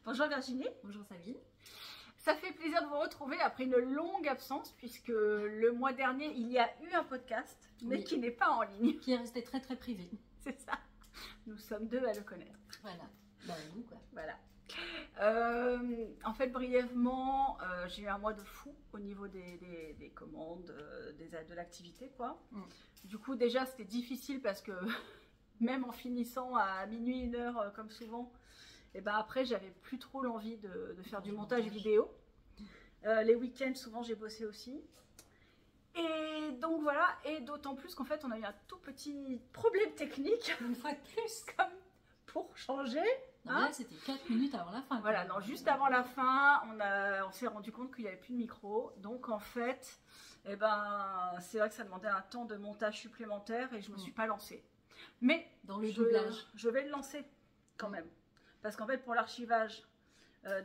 Bonjour Virginie. Bonjour Sabine. Ça fait plaisir de vous retrouver après une longue absence puisque le mois dernier il y a eu un podcast mais qui n'est pas en ligne. Qui est resté très privé. C'est ça. Nous sommes deux à le connaître. Voilà. Bah nous quoi. Voilà. En fait brièvement, j'ai eu un mois de fou au niveau des commandes, de l'activité quoi. Du coup déjà c'était difficile parce que même en finissant à minuit, 1h comme souvent, et ben après j'avais plus trop l'envie de faire du montage vidéo. Les week-ends souvent j'ai bossé aussi. Et donc voilà, et d'autant plus qu'en fait on a eu un tout petit problème technique. Une fois de plus. Comme pour changer. Non, là c'était 4 minutes avant la fin. Voilà, non, juste avant la fin, on s'est rendu compte qu'il n'y avait plus de micro. Donc en fait, eh ben, c'est vrai que ça demandait un temps de montage supplémentaire et je ne me suis pas lancée. Mais dans le doublage, je vais le lancer quand même. Parce qu'en fait, pour l'archivage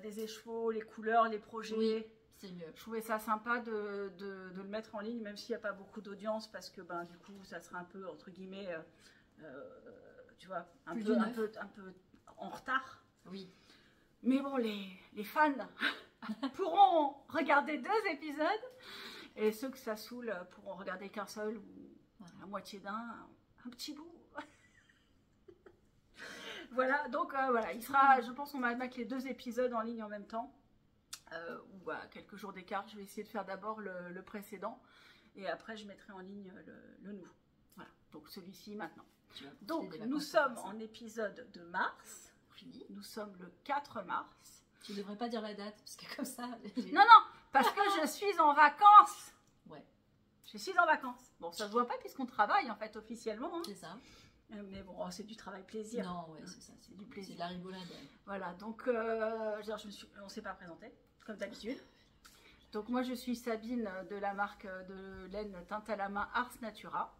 des écheveaux, les couleurs, les projets, oui, c'est mieux. Je trouvais ça sympa de le mettre en ligne, même s'il n'y a pas beaucoup d'audience, parce que ben, du coup, ça sera un peu, entre guillemets, tu vois, un peu en retard. Oui. Mais bon, les fans pourront regarder 2 épisodes, et ceux que ça saoule pourront regarder qu'un seul, ou la moitié un petit bout. Voilà, donc voilà, il sera, je pense qu'on va mettre les 2 épisodes en ligne en même temps, ou à quelques jours d'écart. Je vais essayer de faire d'abord le précédent, et après je mettrai en ligne le nouveau. Voilà, donc celui-ci maintenant. Donc nous sommes en épisode de mars, oui. Nous sommes le 4 mars. Tu devrais pas dire la date, parce que comme ça... Non, parce que je suis en vacances. Ouais. Je suis en vacances. Bon, ça se voit pas puisqu'on travaille en fait officiellement. Hein. C'est ça. Mais bon, c'est du travail plaisir. Non, ouais, c'est ça, c'est du plaisir. C'est de la rigolade. Voilà, donc on ne s'est pas présenté, comme d'habitude. Donc moi je suis Sabine de la marque de laine teinte à la main Ars Natura.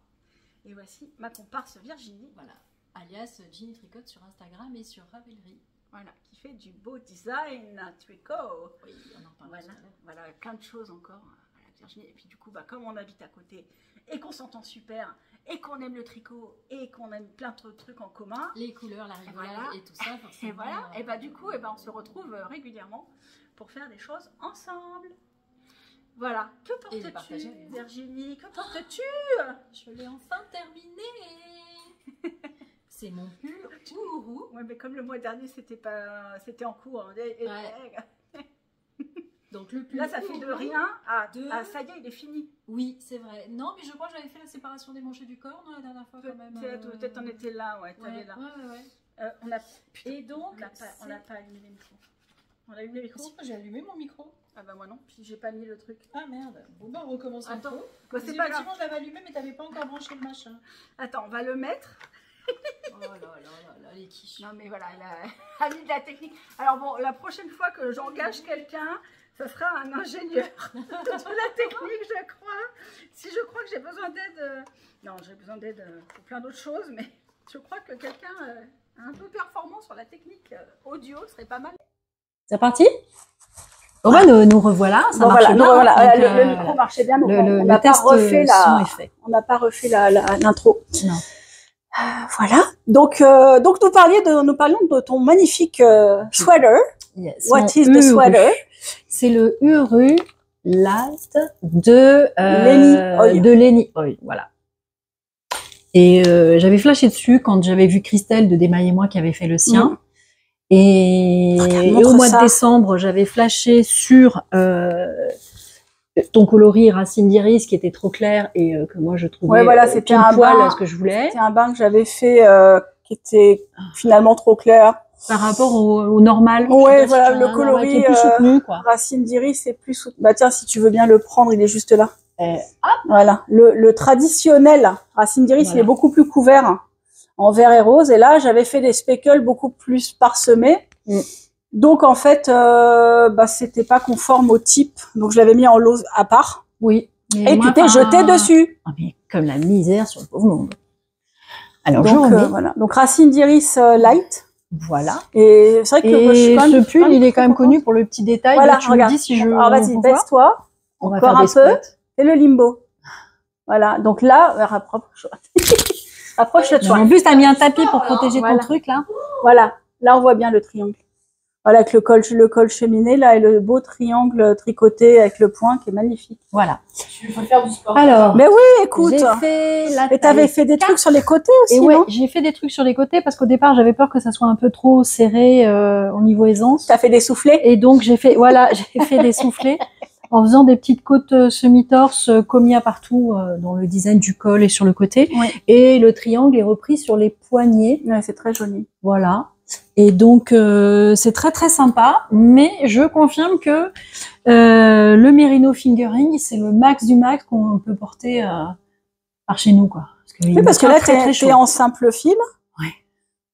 Et voici ma comparse Virginie. Voilà, alias Ginny Tricotte sur Instagram et sur Ravelry. Voilà, qui fait du beau design tricot. Oui, on en parle. Voilà, plein de choses encore. Voilà, Virginie. Et puis du coup, comme on habite à côté et qu'on s'entend super et qu'on aime le tricot et qu'on aime plein de trucs en commun. Les couleurs, la rigolade et tout ça. Et voilà, et bah du coup, on se retrouve régulièrement pour faire des choses ensemble. Voilà, que portes-tu, Virginie? Que portes-tu? Je l'ai enfin terminé. C'est mon pull Ourourou. Ouais, mais comme le mois dernier, c'était en cours. Hein. Ouais. Donc le pull là, ça fait de rien à ça y est, il est fini. Oui, c'est vrai. Non, mais je crois que j'avais fait la séparation des manches et du corps la dernière fois quand même. Peut-être on était là, ouais. Ouais. Et donc, on n'a pas allumé les micros. On a allumé les micros? Si, j'ai allumé mon micro. Ah bah moi non, puis j'ai pas mis le truc. Ah merde. Bon bah on recommence. Attends, c'est pas grave. Je l'avais allumé mais t'avais pas encore branché le machin. Attends, on va le mettre. Oh là les quiches. Non mais voilà, elle a mis de la technique. Alors bon, la prochaine fois que j'engage quelqu'un, ça sera un ingénieur de la technique, je crois. Si je crois que j'ai besoin d'aide, non, j'ai besoin d'aide pour plein d'autres choses, mais je crois que quelqu'un un peu performant sur la technique audio serait pas mal. C'est parti? Bon bah nous revoilà, ça marche bien. Voilà, le micro marchait bien, donc on n'a pas refait l'intro. Non. Voilà. Donc nous parlions de ton magnifique sweater. Yes. What is the sweater? C'est le Uru Last de Lenny Oil. Voilà. Et j'avais flashé dessus quand j'avais vu Christelle de Démailler Moi qui avait fait le sien. Et au mois de décembre, j'avais flashé sur ton coloris Racine d'Iris qui était trop clair et que moi je trouvais c'était un poil ce que je voulais. C'était un bain que j'avais fait qui était finalement trop clair. Par rapport au normal. Ouais, voilà, le coloris qui est plus soutenu, quoi. Racine d'Iris c'est plus soutenu. Bah tiens, si tu veux bien le prendre, il est juste là. Voilà, le traditionnel Racine d'Iris, il est beaucoup plus couvert en vert et rose. Et là, j'avais fait des speckles beaucoup plus parsemés. Donc, en fait, c'était pas conforme au type. Donc, je l'avais mis en lot à part. Oui. Et tu t'es jeté dessus. Ah, mais comme la misère sur le pauvre monde. Alors, voilà. Donc, Racine d'Iris light. Voilà. Et c'est vrai que ce pull, il est quand même connu pour le petit détail. Voilà, tu me dis si je... Alors, vas-y, baisse-toi. Encore un peu. Et le limbo. Voilà. Donc là, approche-le de toi. En plus, tu as mis un tapis pour protéger ton truc, là. Voilà. Là, on voit bien le triangle. Voilà, avec le col cheminée, là, et le beau triangle tricoté avec le point qui est magnifique. Voilà. Tu veux faire du sport. Alors. Mais oui, écoute. J'ai fait la Et t'avais fait des trucs sur les côtés aussi, et ouais, non? j'ai fait des trucs sur les côtés parce qu'au départ, j'avais peur que ça soit un peu trop serré au niveau aisance. T'as fait des soufflets? Et donc, j'ai fait des soufflets en faisant des petites côtes semi-torse comia partout dans le design du col et sur le côté. Oui. Et le triangle est repris sur les poignets. Ouais, c'est très joli. Voilà. Et donc, c'est très très sympa, mais je confirme que le Merino Fingering, c'est le max du max qu'on peut porter par chez nous, quoi. Parce que là, t'es en simple fil. Ouais.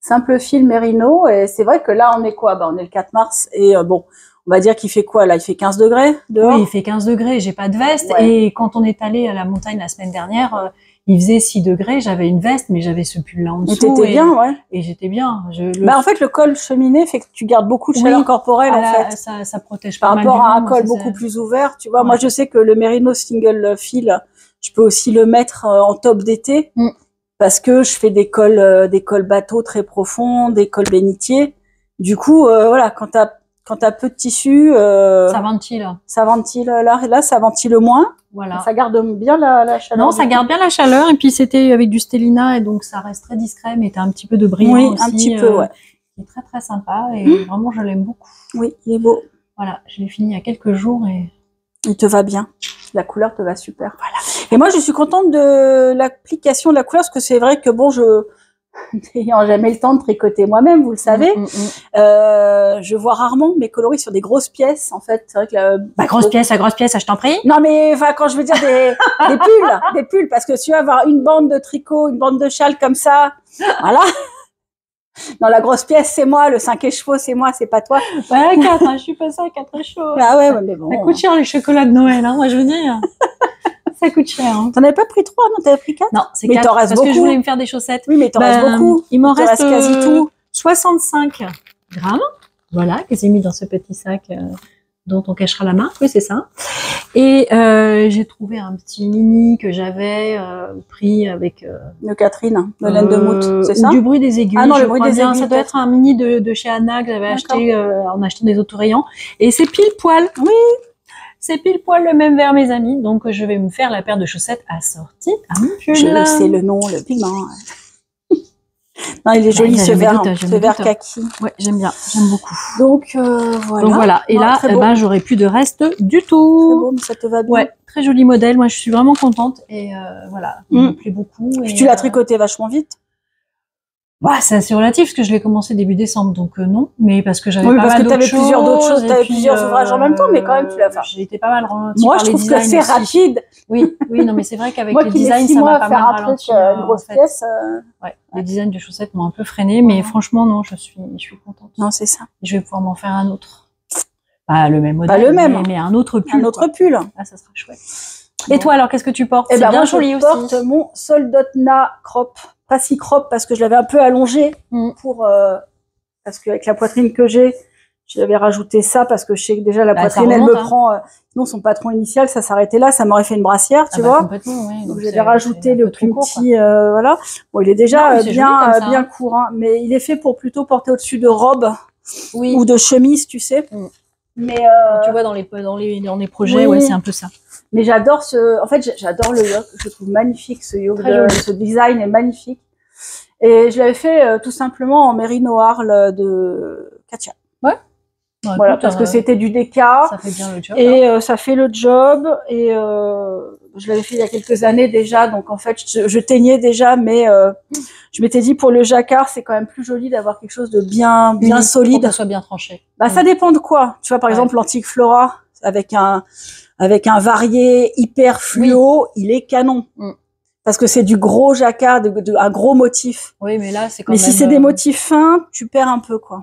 Simple fil Merino, et c'est vrai que là, on est quoi? Bah, on est le 4 mars, et bon, on va dire qu'il fait quoi, là? Il fait 15 degrés dehors? Oui, il fait 15 degrés, j'ai pas de veste, ouais. Et quand on est allé à la montagne la semaine dernière, il faisait 6 degrés, j'avais une veste, mais j'avais ce pull-là en dessous. Et t'étais bien, ouais. Et j'étais bien. Bah, en fait, le col cheminé fait que tu gardes beaucoup de chaleur corporelle, en fait. Ça protège pas par mal rapport à un vent, col beaucoup plus ouvert, tu vois. Ouais. Moi, je sais que le Merino single fil, je peux aussi le mettre en top d'été. Parce que je fais des cols bateaux très profonds, des cols bénitiers. Du coup, voilà, quand t'as peu de tissu, ça ventile. Ça ventile là, ça ventile moins. Voilà. Ça garde bien la chaleur. Non, ça garde bien la chaleur. Et puis c'était avec du Stellina et donc ça reste très discret, mais t'as un petit peu de brillant oui, aussi. Un petit peu, ouais. Il est très très sympa et vraiment je l'aime beaucoup. Oui, il est beau. Voilà, je l'ai fini il y a quelques jours et il te va bien. La couleur te va super. Voilà. Et moi, je suis contente de l'application de la couleur parce que c'est vrai que bon, n'ayant jamais le temps de tricoter moi-même, vous le savez, je vois rarement mes coloris sur des grosses pièces. En fait, c'est vrai que la grosse pièce, je t'en prie. Non, mais enfin, quand je veux dire des pulls, parce que tu vas avoir une bande de tricot, une bande de châle comme ça, voilà. Non, la grosse pièce, c'est moi, le 5 chevaux, c'est moi, c'est pas toi. Ouais, 4, je suis passée à 4 chevaux. Ah ouais, mais bon. Ça coûte cher les chocolats de Noël, hein, moi je veux dire. Ça coûte cher. Hein. T'en avais pas pris 3, non? T'avais pris 4? Non, c'est 4, parce beaucoup. Que je voulais me faire des chaussettes. Oui, mais t'en restes beaucoup. Il m'en reste quasi tout. 65 grammes, voilà, que j'ai mis dans ce petit sac dont on cachera la main. Oui, c'est ça. Et j'ai trouvé un petit mini que j'avais pris avec... de Catherine, de laine de moute, c'est ça? Du bruit des aiguilles. Ah non, le bruit des aiguilles. Ça doit être un mini de chez Anna que j'avais acheté en achetant des autorayants. Et c'est pile poil. Oui. C'est pile poil le même vers mes amis. Donc, je vais me faire la paire de chaussettes assortie à mon pull. Je sais le nom, le pigment. Non, il est joli, ce vert kaki. Ouais, j'aime bien, j'aime beaucoup. Donc, voilà. Donc, voilà. Et là, j'aurai plus de reste du tout. Très beau, mais ça te va bien. Ouais, très joli modèle. Moi, je suis vraiment contente. Et voilà, il me plaît beaucoup. Et tu l'as tricoté vachement vite? Bah, c'est assez relatif parce que je l'ai commencé début décembre, donc non, mais parce que j'avais pas mal d'autres choses. T'avais plusieurs ouvrages en même temps, mais quand même tu l'as fait. J'ai été pas mal ralentie. Moi, je trouve que c'est rapide. Oui, non, mais c'est vrai qu'avec les designs, ça m'a pas mal ralenti. Une grosse pièce. Ouais, les designs de chaussettes m'ont un peu freiné, mais franchement, non, je suis contente. Non, c'est ça. Je vais pouvoir m'en faire un autre. Pas le même modèle. Pas le même. Mais un autre pull. Un autre pull. Ah, ça sera chouette. Et toi, alors, qu'est-ce que tu portes? C'est bien joli aussi. Je porte mon Soldotna crop. Pas si crop parce que je l'avais un peu allongé parce qu'avec la poitrine que j'ai, j'avais rajouté ça parce que je sais que déjà la poitrine elle me prend. Sinon son patron initial ça s'arrêtait là, ça m'aurait fait une brassière, tu vois. Oui, donc j'avais rajouté le plus petit, voilà. Bon, il est déjà bien court, hein, mais il est fait pour plutôt porter au-dessus de robes ou de chemises, tu sais. Mais tu vois dans les projets, ouais, c'est un peu ça. Mais j'adore j'adore le yoke, je le trouve magnifique, ce yoke, ce design est magnifique. Et je l'avais fait tout simplement en Merino Arles de Katia. Ouais. Voilà, écoute, parce que c'était du déca. Ça fait bien le job. Et ça fait le job. Et je l'avais fait il y a quelques années déjà, donc en fait je teignais déjà, mais je m'étais dit pour le jacquard, c'est quand même plus joli d'avoir quelque chose de bien solide. Pour que ça soit bien tranché. Bah ça dépend de quoi. Tu vois par exemple l'antique Flora avec un varié hyper fluo, il est canon. Parce que c'est du gros jacquard, un gros motif. Oui, mais là, c'est quand même... Mais si c'est des motifs fins, tu perds un peu, quoi.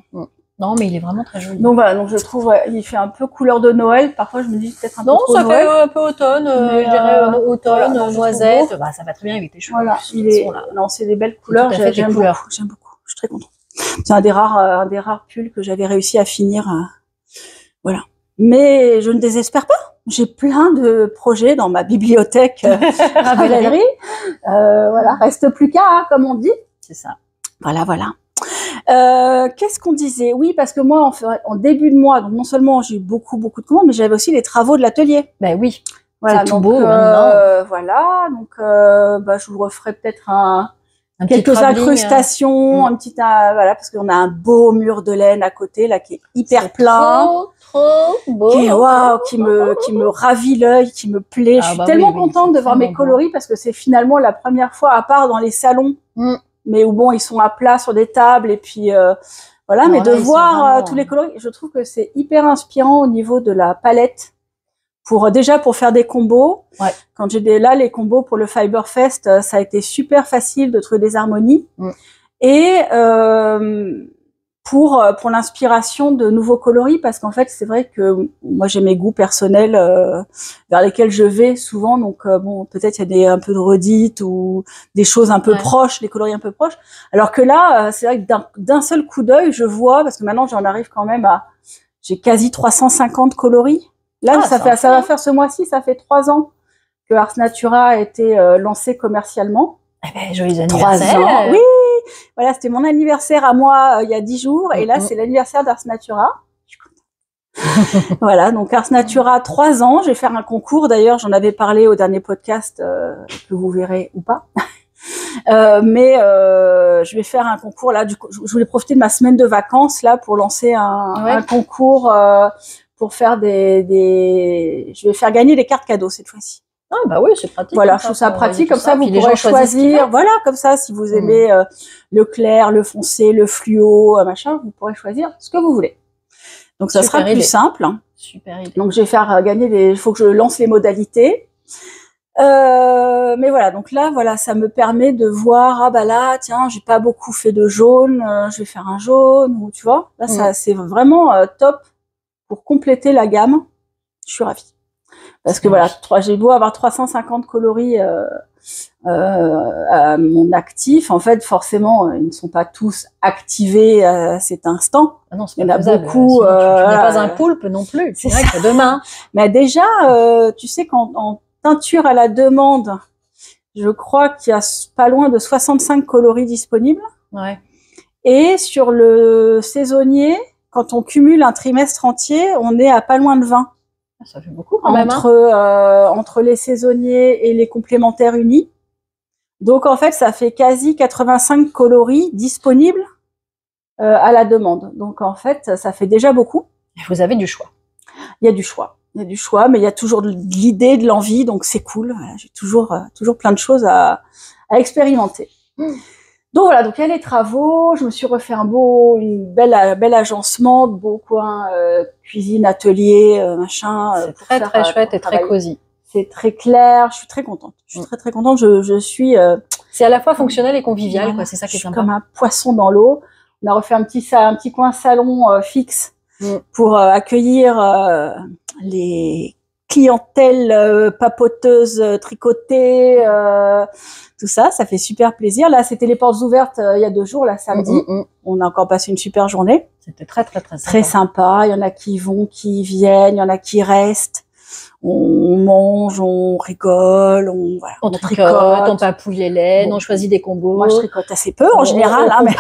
Non, mais il est vraiment très joli. Donc voilà, donc je trouve, il fait un peu couleur de Noël. Parfois, je me dis peut-être un peu trop Noël. Non, ça fait un peu automne, je dirais automne, noisette. Bah, ça va très bien avec tes cheveux. Voilà, non, c'est des belles couleurs. J'aime beaucoup. Je suis très contente. C'est un des rares pulls que j'avais réussi à finir. Voilà. Mais je ne désespère pas. J'ai plein de projets dans ma bibliothèque Ravellerie. Voilà, reste plus qu'à, comme on dit. C'est ça. Voilà. Qu'est-ce qu'on disait? Oui, parce que moi, en début de mois, donc non seulement j'ai eu beaucoup de commandes, mais j'avais aussi les travaux de l'atelier. Ben oui. Voilà, c'est tout beau maintenant. Voilà, donc je vous referai peut-être quelques petit incrustations, un petit voilà, parce qu'on a un beau mur de laine à côté là qui est hyper plein. Trop beau. Qui me ravit l'œil, qui me plaît. Je suis tellement contente de voir mes coloris parce que c'est finalement la première fois, à part dans les salons, mais où bon, ils sont à plat sur des tables et puis voilà, mais de voir tous les coloris, je trouve que c'est hyper inspirant au niveau de la palette. Déjà pour faire des combos. Ouais. Quand j'ai les combos pour le Fiberfest, ça a été super facile de trouver des harmonies. Et pour l'inspiration de nouveaux coloris, parce qu'en fait c'est vrai que moi j'ai mes goûts personnels vers lesquels je vais souvent, donc bon, peut-être il y a un peu de redites ou des choses un peu proches, des coloris un peu proches, alors que là c'est vrai que d'un seul coup d'œil je vois, parce que maintenant j'en arrive quand même j'ai quasi 350 coloris. Là, ça va faire ce mois-ci, ça fait 3 ans que Ars Natura a été lancé commercialement. Eh ben, joyeux anniversaire. 3 ans. Oui, voilà, c'était mon anniversaire à moi il y a 10 jours, et là, c'est l'anniversaire d'Ars Natura. Je suis contente. Voilà, donc Ars Natura, 3 ans. Je vais faire un concours, d'ailleurs, j'en avais parlé au dernier podcast, que vous verrez ou pas. Mais je vais faire un concours, là, je voulais profiter de ma semaine de vacances, là, pour lancer un concours... pour faire je vais faire gagner des cartes cadeaux cette fois-ci. Ah bah oui, c'est pratique. Voilà, je trouve ça pratique, comme ça vous pourrez choisir. Voilà, comme ça, si vous aimez le clair, le foncé, le fluo, machin, vous pourrez choisir ce que vous voulez. Donc ça sera plus simple. Super idée. Donc je vais faire gagner il faut que je lance les modalités. Mais voilà, donc là, voilà, ça me permet de voir, ah bah là, tiens, j'ai pas beaucoup fait de jaune, je vais faire un jaune, ou tu vois. Là, ça, c'est vraiment top. Pour compléter la gamme, je suis ravie. Parce que voilà, j'ai beau avoir 350 coloris à mon actif, en fait, forcément, ils ne sont pas tous activés à cet instant. Ah non, il y en a beaucoup. Tu n'es pas un poulpe non plus. C'est vrai que demain. Mais déjà, tu sais qu'en teinture à la demande, je crois qu'il y a pas loin de 65 coloris disponibles. Ouais. Et sur le saisonnier, quand on cumule un trimestre entier, on est à pas loin de 20. Ça fait beaucoup quand même. Entre les saisonniers et les complémentaires unis. Donc en fait, ça fait quasi 85 coloris disponibles à la demande. Donc en fait, ça fait déjà beaucoup. Vous avez du choix. Il y a du choix. Il y a du choix, mais il y a toujours de l'idée, de l'envie, donc c'est cool. Voilà, j'ai toujours plein de choses à expérimenter. Donc voilà, donc il y a les travaux, je me suis refait un bel agencement, de beaux coins, cuisine, atelier, machin. C'est très chouette et très cosy. C'est très clair, je suis très contente. Je suis très contente, je suis... c'est à la fois fonctionnel et convivial, voilà, quoi. C'est ça qui est sympa. Comme un poisson dans l'eau. On a refait un petit coin salon fixe pour accueillir les clientèles papoteuses, tricotées, tout ça, ça fait super plaisir. Là, c'était les portes ouvertes il y a 2 jours, là, samedi. On a encore passé une super journée. C'était très sympa. Très sympa. Il y en a qui vont, qui viennent, il y en a qui restent. On mange, on rigole, on tricote, on papouille les laines, on choisit des combos. Moi, je tricote assez peu en général, mais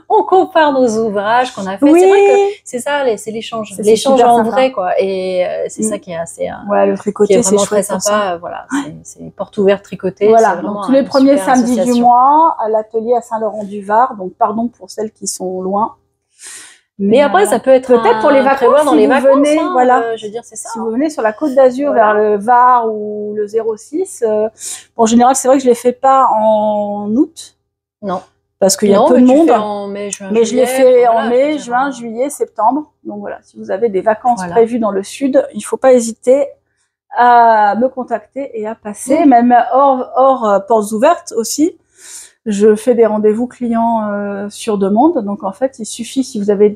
on compare nos ouvrages qu'on a fait. Oui. C'est vrai que c'est ça, c'est l'échange. L'échange en vrai, quoi. Et c'est ça qui est assez, le tricoté, qui est vraiment très sympa. Voilà, c'est porte ouverte tricotée. Voilà, donc tous les premiers samedis du mois à l'atelier à Saint-Laurent-du-Var. Donc pardon pour celles qui sont loin. Mais après, ça peut être peut-être pour les vacances, dans les vacances, venez, voilà. Je veux dire, c'est ça. Si vous venez sur la Côte d'Azur vers le Var ou le 06, en général, c'est vrai que je les fais pas en août. Non. Parce qu'il y a peu de monde. En mai, juin, mais je l'ai fait en mai, juin, juillet, septembre. Donc voilà, si vous avez des vacances prévues dans le sud, il faut pas hésiter à me contacter et à passer, même hors portes ouvertes aussi. Je fais des rendez-vous clients sur demande. Donc en fait, il suffit, si vous avez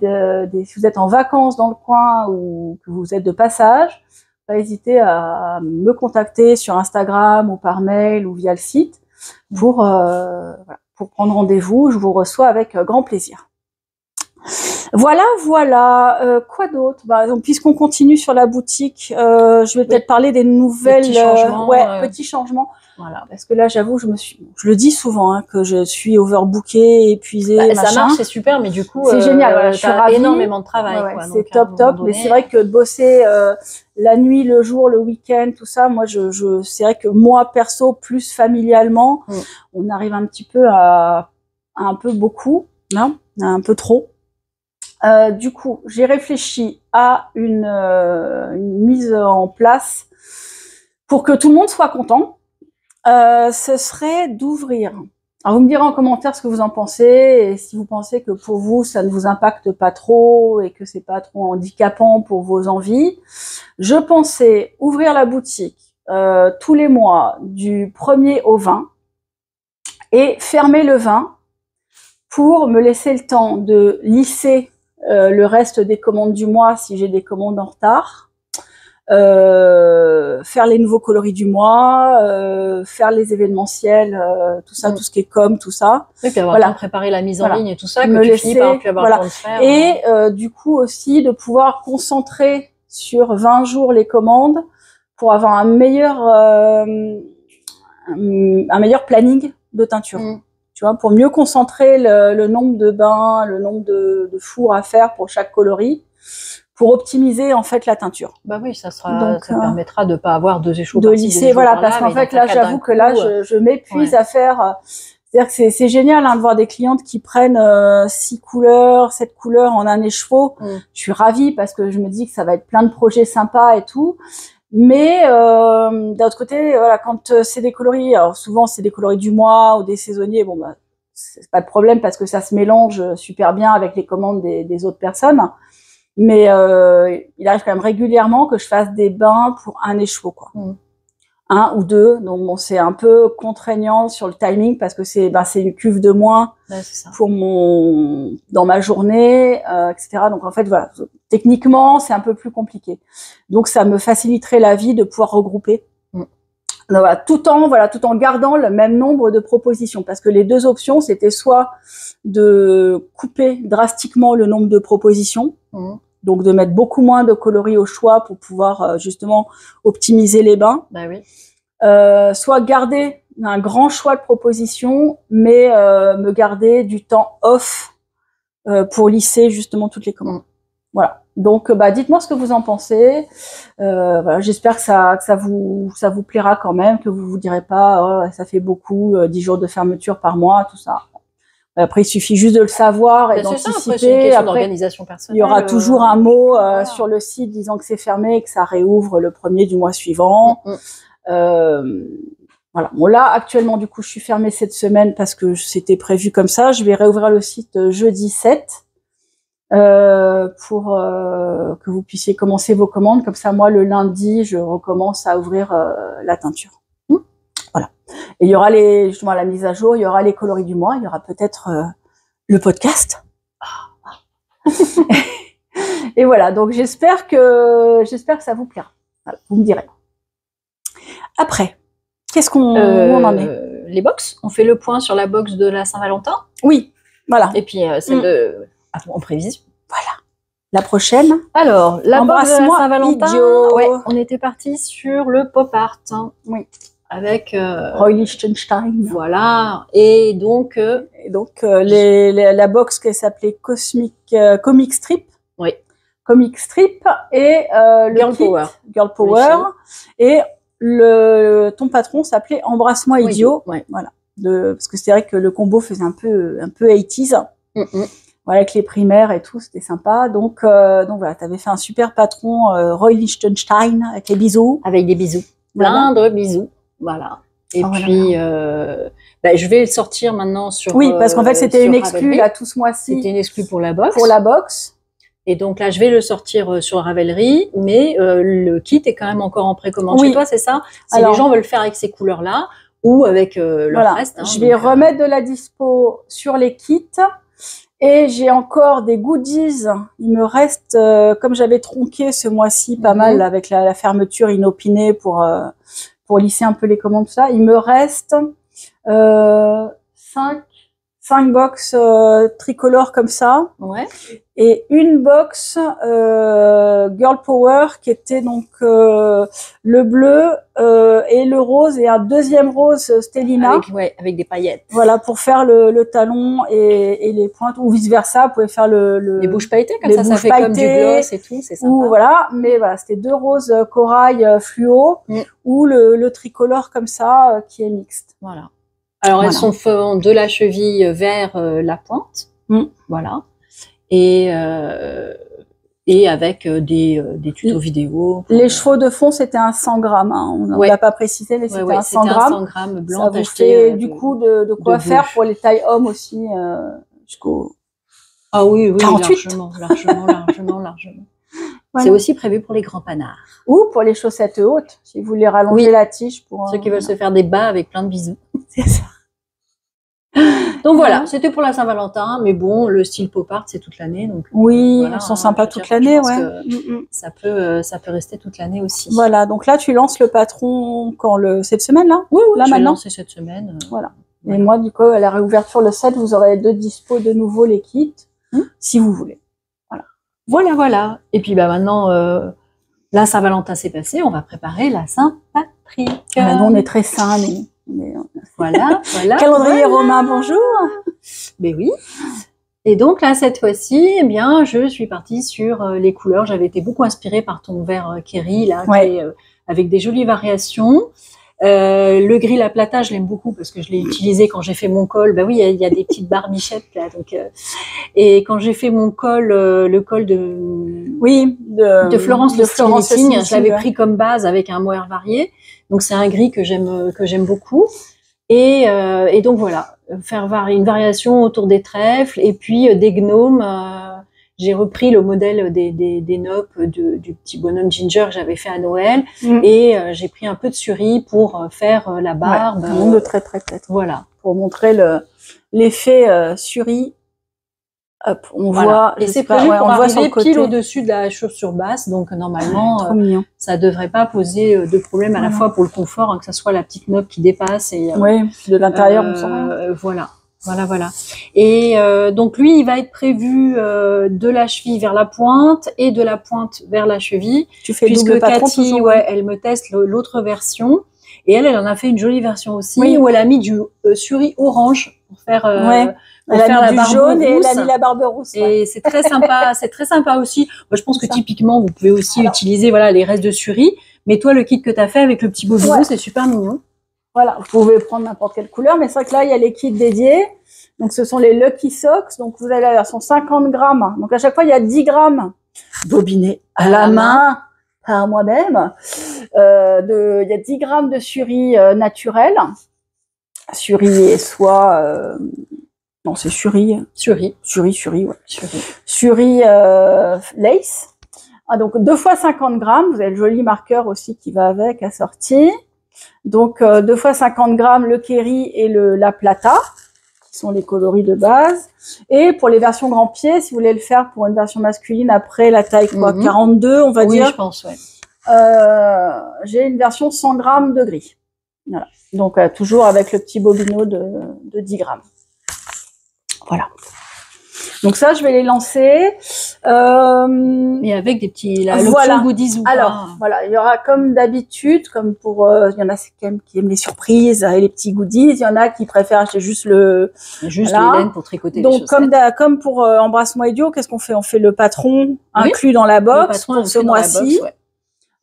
si vous êtes en vacances dans le coin ou que vous êtes de passage, pas hésiter à me contacter sur Instagram ou par mail ou via le site pour prendre rendez-vous. Je vous reçois avec grand plaisir. Voilà, voilà. Quoi d'autre? Donc, puisqu'on continue sur la boutique, je vais peut-être parler des nouvelles petits changements. Petits changements. Voilà. Parce que là, j'avoue, je le dis souvent, hein, que je suis overbookée, épuisée, machin. Ça marche, c'est super, mais du coup, c'est génial. Voilà, je suis ravie. Énormément de travail. C'est top. Mais c'est vrai que de bosser la nuit, le jour, le week-end, tout ça, moi, c'est vrai que moi, perso, plus familialement, on arrive un petit peu à un peu beaucoup, hein, un peu trop. Du coup, j'ai réfléchi à une mise en place pour que tout le monde soit content. Ce serait d'ouvrir. Alors, vous me direz en commentaire ce que vous en pensez et si vous pensez que pour vous, ça ne vous impacte pas trop et que c'est pas trop handicapant pour vos envies. Je pensais ouvrir la boutique tous les mois du 1er au 20 et fermer le 20 pour me laisser le temps de lisser le reste des commandes du mois si j'ai des commandes en retard. Faire les nouveaux coloris du mois, faire les événementiels, tout ça, tout ce qui est com, tout ça. Et puis avoir le temps de préparer la mise en ligne et tout ça, que tu finis par plus avoir le temps de faire. Et du coup aussi de pouvoir concentrer sur 20 jours les commandes pour avoir un meilleur planning de teinture. Tu vois, pour mieux concentrer le nombre de bains, le nombre de fours à faire pour chaque coloris, pour optimiser en fait la teinture. Bah oui, ça permettra de pas avoir deux échos de lisser, voilà, parce qu'en fait là, j'avoue que là, je m'épuise à faire. C'est-à-dire que c'est génial de voir des clientes qui prennent 6 couleurs, 7 couleurs en un écheveau. Je suis ravie parce que je me dis que ça va être plein de projets sympas et tout. Mais d'un autre côté, voilà, quand c'est des coloris, alors souvent c'est des coloris du mois ou des saisonniers, bon bah c'est pas de problème parce que ça se mélange super bien avec les commandes des autres personnes. Mais il arrive quand même régulièrement que je fasse des bains pour un écheveau, quoi. Un ou deux. Donc bon, c'est un peu contraignant sur le timing parce que c'est une cuve de moins pour dans ma journée, etc. Donc en fait voilà, techniquement c'est un peu plus compliqué. Donc ça me faciliterait la vie de pouvoir regrouper. Donc, voilà, tout en gardant le même nombre de propositions, parce que les deux options c'était soit de couper drastiquement le nombre de propositions. Donc de mettre beaucoup moins de coloris au choix pour pouvoir justement optimiser les bains. Bah oui. Soit garder un grand choix de propositions, mais me garder du temps off pour lisser justement toutes les commandes. Voilà. Donc dites-moi ce que vous en pensez. Voilà, j'espère que ça vous plaira quand même, que vous vous direz pas ça fait beaucoup 10 jours de fermeture par mois, tout ça. Après, il suffit juste de le savoir et d'anticiper. C'est une question d'organisation personnelle. Il y aura toujours un mot sur le site disant que c'est fermé et que ça réouvre le 1er du mois suivant. Voilà. Bon, là, actuellement, du coup, je suis fermée cette semaine parce que c'était prévu comme ça. Je vais réouvrir le site jeudi 7 pour que vous puissiez commencer vos commandes. Comme ça, moi, le lundi, je recommence à ouvrir la teinture. Voilà. Et il y aura justement la mise à jour, il y aura les coloris du mois, il y aura peut-être le podcast. Et voilà, donc j'espère que ça vous plaira. Voilà, vous me direz. Après, qu'est-ce qu'on en est? Les box. On fait le point sur la box de la Saint-Valentin. Oui, voilà. Et puis celle en prévision. Voilà. La prochaine. Alors, la box de la Saint-Valentin. Ouais, on était parti sur le pop art. Oui. Avec Roy Lichtenstein. Voilà. Et donc la box qui s'appelait Comic Strip. Oui. Comic Strip et le Girl kit Power. Girl Power et ton patron s'appelait Embrasse-moi idiot. Ouais. Voilà. Parce que c'est vrai que le combo faisait un peu 80s. Voilà, avec les primaires et tout, c'était sympa. Donc voilà, t'avais fait un super patron Roy Lichtenstein avec les bisous. Avec des bisous. Plein de bisous. Voilà. Et puis, je vais le sortir maintenant sur. Oui, parce qu'en fait, c'était une exclue là tout ce mois-ci. C'était une exclue pour la box. Pour la box. Et donc là, je vais le sortir sur Ravelry, mais le kit est quand même encore en précommande chez toi, c'est ça? Si les gens veulent faire avec ces couleurs-là ou avec leur reste. Hein, je vais remettre de la dispo sur les kits. Et j'ai encore des goodies. Il me reste, comme j'avais tronqué ce mois-ci pas mal avec la fermeture inopinée pour lisser un peu les commandes, tout ça, il me reste 5 5 box tricolores comme ça. Ouais. Et une box Girl Power qui était donc le bleu et le rose et un deuxième rose Stellina. Avec des paillettes. Voilà, pour faire le talon et les pointes, ou vice versa, vous pouvez faire les bouches pailletées, comme ça fait comme du gloss et tout, c'est sympa. Ou voilà, mais voilà, c'était 2 roses corail fluo, ou le tricolore comme ça, qui est mixte. Voilà. Alors, elles sont de la cheville vers la pointe. Voilà. Et avec des tutos vidéo. Les chevaux de fond, c'était un 100 grammes. Hein. On ne l'a pas précisé, mais c'était un 100 grammes. 100 grammes blanc. Ça vous fait du coup de quoi faire pour les tailles hommes aussi jusqu'au. Ah oui, 48. largement. Voilà. C'est aussi prévu pour les grands panards. Ou pour les chaussettes hautes, si vous voulez rallonger la tige pour. Ceux qui veulent se faire des bas avec plein de bisous. C'est ça. Donc voilà, c'était pour la Saint-Valentin, mais bon, le style pop art, c'est toute l'année. Donc oui, elles sont sympas toute l'année, ouais. Ça peut rester toute l'année aussi. Voilà, donc là, tu lances le patron cette semaine-là? Oui, là, je vais maintenant. lancer cette semaine. Voilà. Et moi, du coup, à la réouverture le 7, vous aurez dispo de nouveau les kits, si vous voulez. Voilà. Et puis maintenant, la Saint-Valentin s'est passée, on va préparer la Saint-Patrick. Nous, on est très sains, nous. Voilà. Calendrier romain, bonjour. Mais oui. Et donc là, cette fois-ci, eh bien, je suis partie sur les couleurs. J'avais été beaucoup inspirée par ton vert Kerry, là, qui est, avec des jolies variations. Le gris La Plata, je l'aime beaucoup parce que je l'ai utilisé quand j'ai fait mon col. Bah oui, il y a des petites barbichettes là. Donc, et quand j'ai fait mon col, le col de Florence Styliting, je l'avais pris comme base avec un mohair varié. Donc c'est un gris que j'aime beaucoup. Et donc voilà, faire une variation autour des trèfles et puis des gnomes. J'ai repris le modèle des nopes du petit bonhomme Ginger que j'avais fait à Noël et j'ai pris un peu de suri pour faire la barbe. De très peut-être. Voilà. Pour montrer l'effet suri. Hop, on voit. Et c'est prévu pour arriver pile au-dessus de la chaussure basse, donc normalement, ça devrait pas poser de problème à la fois pour le confort, hein, que ça soit la petite nope qui dépasse et de l'intérieur, on sent rien. Voilà. Et donc lui, il va être prévu de la cheville vers la pointe et de la pointe vers la cheville. Tu fais puisque Cathy, elle me teste l'autre version et elle en a fait une jolie version aussi où elle a mis du suri orange pour faire. Elle a mis du jaune et elle a mis la barbe rousse. Et c'est très sympa, aussi. Moi, je pense que typiquement, vous pouvez aussi utiliser les restes de suri. Mais toi, le kit que tu as fait avec le petit bobino, c'est super mignon. Voilà, vous pouvez prendre n'importe quelle couleur, mais c'est vrai que là, il y a les kits dédiés. Donc, ce sont les Lucky Socks. Donc, vous avez la version 50 grammes. Donc, à chaque fois, il y a 10 grammes bobinés à la main par moi-même. Il y a 10 grammes de suri naturel. Suri et soie... non, c'est suri, ouais. Suri lace. Donc 2 fois 50 grammes. Vous avez le joli marqueur aussi qui va avec, assorti. Donc 2 fois 50 grammes le Kerry et la Plata, qui sont les coloris de base. Et pour les versions grand pied, si vous voulez le faire pour une version masculine après la taille 42, on va dire. Oui, je pense, j'ai une version 100 grammes de gris. Voilà. Donc toujours avec le petit bobino de 10 grammes. Voilà. Donc ça, je vais les lancer. Et avec des petits l'option goodies ou pas. Alors, voilà, il y aura comme d'habitude, comme pour... il y en a qui aiment les surprises et les petits goodies. Il y en a qui préfèrent acheter juste le laine pour tricoter donc, les chaussettes. comme pour Embrasse-moi Idiot, qu'est-ce qu'on fait? On fait le patron inclus dans la box pour ce mois-ci.